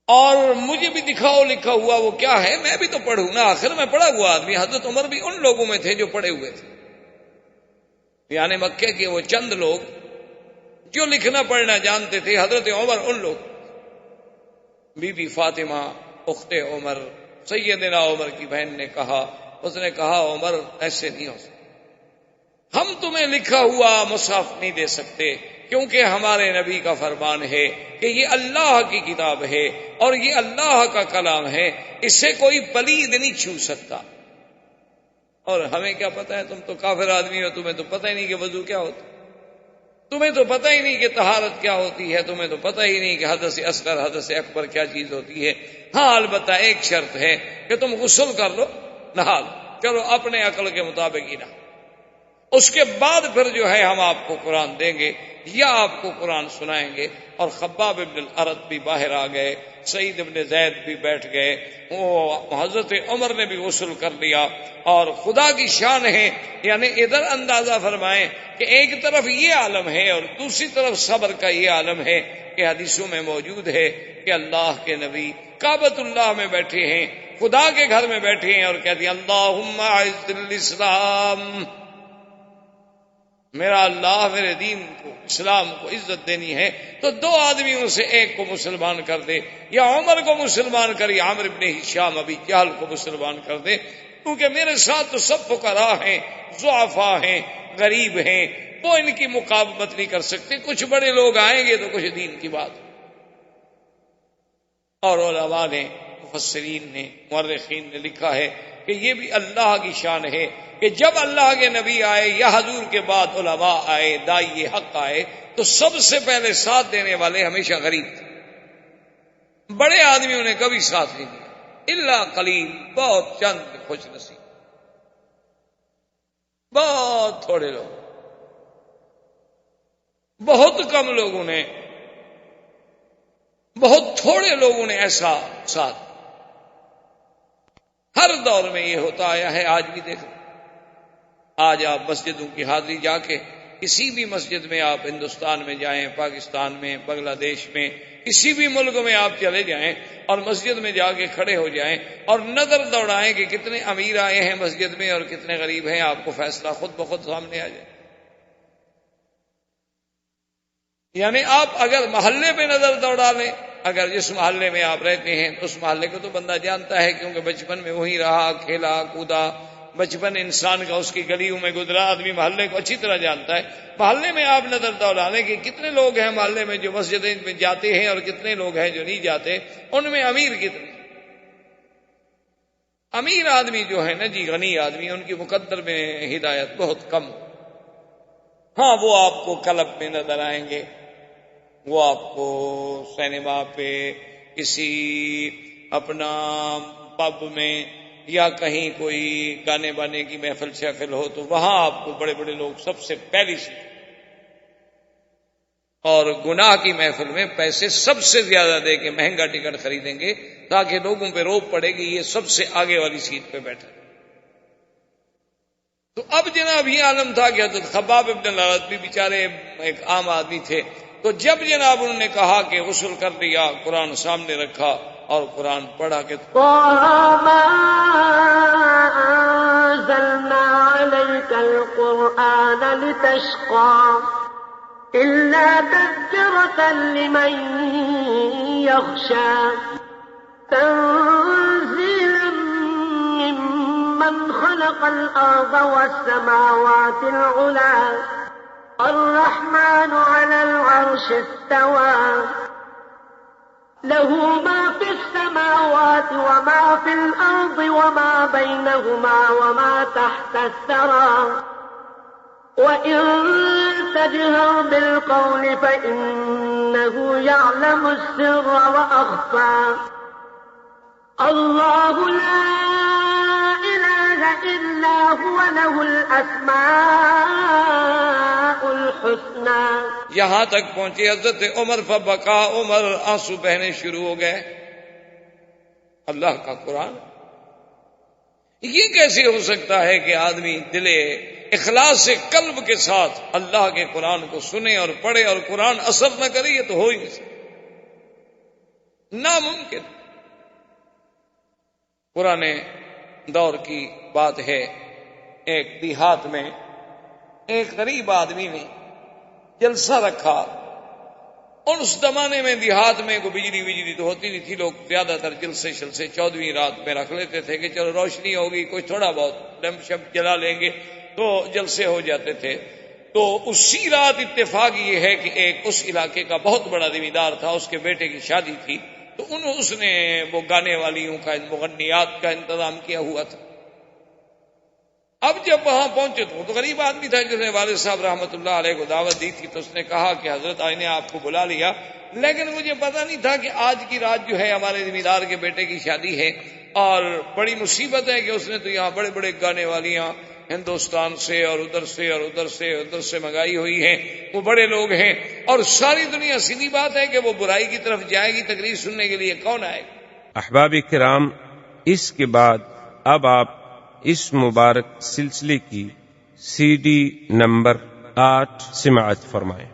اور مجھے بھی دکھاؤ لکھا ہوا وہ کیا ہے، میں بھی تو پڑھوں نا، آخر میں پڑھا ہوا آدمی۔ حضرت عمر بھی ان لوگوں میں تھے جو پڑھے ہوئے تھے، یعنی مکے کے وہ چند لوگ جو لکھنا پڑھنا جانتے تھے، حضرت عمر ان لوگ۔ بی بی فاطمہ اخت عمر سیدنا عمر کی بہن نے کہا، اس نے کہا عمر ایسے نہیں ہو سکتا، ہم تمہیں لکھا ہوا مصحف نہیں دے سکتے، کیونکہ ہمارے نبی کا فرمان ہے کہ یہ اللہ کی کتاب ہے اور یہ اللہ کا کلام ہے، اسے کوئی پلید نہیں چھو سکتا۔ اور ہمیں کیا پتا ہے، تم تو کافر آدمی ہو، تمہیں تو پتہ ہی نہیں کہ وضو کیا ہوتا، تمہیں تو پتہ ہی نہیں کہ طہارت کیا ہوتی ہے، تمہیں تو پتہ ہی نہیں کہ حدث اصغر حدث اکبر کیا چیز ہوتی ہے۔ ہاں البتہ ایک شرط ہے کہ تم غسل کر لو، نہا لو، چلو اپنے عقل کے مطابق ہی نہ۔ اس کے بعد پھر جو ہے ہم آپ کو قرآن دیں گے یا آپ کو قرآن سنائیں گے۔ اور خباب ابن الارت بھی باہر آ گئے، سعید ابن زید بھی بیٹھ گئے، وہ حضرت عمر نے بھی غسل کر لیا۔ اور خدا کی شان ہے، یعنی ادھر اندازہ فرمائیں کہ ایک طرف یہ عالم ہے اور دوسری طرف صبر کا یہ عالم ہے کہ حدیثوں میں موجود ہے کہ اللہ کے نبی کعبۃ اللہ میں بیٹھے ہیں، خدا کے گھر میں بیٹھے ہیں اور کہتے ہیں اللہم اعز الاسلام، میرا اللہ میرے دین کو، اسلام کو عزت دینی ہے تو دو آدمیوں سے ایک کو مسلمان کر دے، یا عمر کو مسلمان کر یا عامر ابن ہشام ابی جہل کو مسلمان کر دے، کیونکہ میرے ساتھ تو سب فقراء ہیں، ضعفاء ہیں، غریب ہیں، وہ ان کی مقاومت نہیں کر سکتے، کچھ بڑے لوگ آئیں گے تو کچھ دین کی بات۔ اور علماء نے، مفسرین نے، مورخین نے لکھا ہے کہ یہ بھی اللہ کی شان ہے کہ جب اللہ کے نبی آئے یا حضور کے بعد علماء آئے، داعی حق آئے، تو سب سے پہلے ساتھ دینے والے ہمیشہ غریب تھے، بڑے آدمیوں نے کبھی ساتھ نہیں دیا، الا قلیل، بہت چند خوش نصیب، بہت تھوڑے لوگ، بہت کم لوگوں نے، بہت تھوڑے لوگوں نے ایسا ساتھ۔ ہر دور میں یہ ہوتا آیا ہے، آج بھی دیکھو، آج آپ مسجدوں کی حاضری جا کے کسی بھی مسجد میں آپ ہندوستان میں جائیں، پاکستان میں، بنگلہ دیش میں، کسی بھی ملک میں آپ چلے جائیں اور مسجد میں جا کے کھڑے ہو جائیں اور نظر دوڑائیں کہ کتنے امیر آئے ہیں مسجد میں اور کتنے غریب ہیں، آپ کو فیصلہ خود بخود سامنے آ جائے۔ یعنی آپ اگر محلے پہ نظر دوڑا لیں، اگر جس محلے میں آپ رہتے ہیں اس محلے کو تو بندہ جانتا ہے، کیونکہ بچپن میں وہی رہا، کھیلا کودا، بچپن انسان کا اس کی گلیوں میں گزرا، آدمی محلے کو اچھی طرح جانتا ہے۔ محلے میں آپ نظر دوڑا لیں کہ کتنے لوگ ہیں محلے میں جو مسجدیں میں جاتے ہیں اور کتنے لوگ ہیں جو نہیں جاتے، ان میں امیر کتنے؟ امیر آدمی جو ہے نا جی، غنی آدمی، ان کی مقدر میں ہدایت بہت کم۔ ہاں وہ آپ کو کلب میں نظر آئیں گے، وہ آپ کو سینما پہ، کسی اپنا پب میں، یا کہیں کوئی گانے بانے کی محفل شہفل ہو تو وہاں آپ کو بڑے بڑے لوگ سب سے پہلی سیٹ، اور گناہ کی محفل میں پیسے سب سے زیادہ دے کے مہنگا ٹکٹ خریدیں گے تاکہ لوگوں پہ روب پڑے گی یہ سب سے آگے والی سیٹ پہ بیٹھا۔ تو اب جناب یہ عالم تھا کہ حضرت خباب ابن الارت بھی بیچارے ایک عام آدمی تھے، تو جب جناب انہوں نے کہا کہ غسل کر لیا، قرآن سامنے رکھا اور قرآن پڑھا کہ وَمَا أَنزَلْنَا عَلَيْكَ الْقُرْآنَ لِتَشْقَىٰ إِلَّا تَذْكِرَةً لِمَن يَخْشَىٰ تَنزِيلًا مِّمَّنْ خَلَقَ الْأَرْضَ وَالسَّمَاوَاتِ الْعُلَىٰ الرحمن على العرش استوى له ما في السماوات وما في الأرض وما بينهما وما تحت الثرى وإن تجهر بالقول فإنه يعلم السر وأخفى الله لا إله إلا هو له الأسماء الحسنى۔ یہاں تک پہنچے حضرت عمر فبکا عمر، آنسو بہنے شروع ہو گئے۔ اللہ کا قرآن، یہ کیسے ہو سکتا ہے کہ آدمی دل اخلاص سے قلب کے ساتھ اللہ کے قرآن کو سنے اور پڑھے اور قرآن اثر نہ کرے؟ یہ تو ہو ہی نہیں سکتا، ناممکن۔ پرانے دور کی بات ہے، ایک دیہات میں ایک غریب آدمی نے جلسہ رکھا، اور اس زمانے میں دیہات میں کوئی بجلی تو ہوتی نہیں تھی، لوگ زیادہ تر جلسے 14ویں رات میں رکھ لیتے تھے کہ چلو روشنی ہوگی، کوئی تھوڑا بہت لیمپ شپ جلا لیں گے تو جلسے ہو جاتے تھے۔ تو اسی رات اتفاق یہ ہے کہ ایک اس علاقے کا بہت بڑا زمیندار تھا، اس کے بیٹے کی شادی تھی، تو اس نے وہ گانے والیوں کا، مغنیات کا انتظام کیا ہوا تھا۔ اب جب وہاں پہنچے تو غریب آدمی تھا جس نے والد صاحب رحمۃ اللہ علیہ کو دعوت دی تھی، تو اس نے کہا کہ حضرت آئی نے آپ کو بلا لیا، لیکن مجھے پتہ نہیں تھا کہ آج کی رات جو ہے ہمارے زمیندار کے بیٹے کی شادی ہے، اور بڑی مصیبت ہے کہ اس نے تو یہاں بڑے بڑے گانے والیاں ہندوستان سے اور ادھر سے اور ادھر سے ادھر سے منگائی ہوئی ہیں، وہ بڑے لوگ ہیں، اور ساری دنیا سیدھی بات ہے کہ وہ برائی کی طرف جائے گی، تقریر سننے کے لیے کون آئے گا؟ احباب کرام، اس کے بعد اب آپ اس مبارک سلسلے کی CD نمبر 8 سماعت فرمائیں۔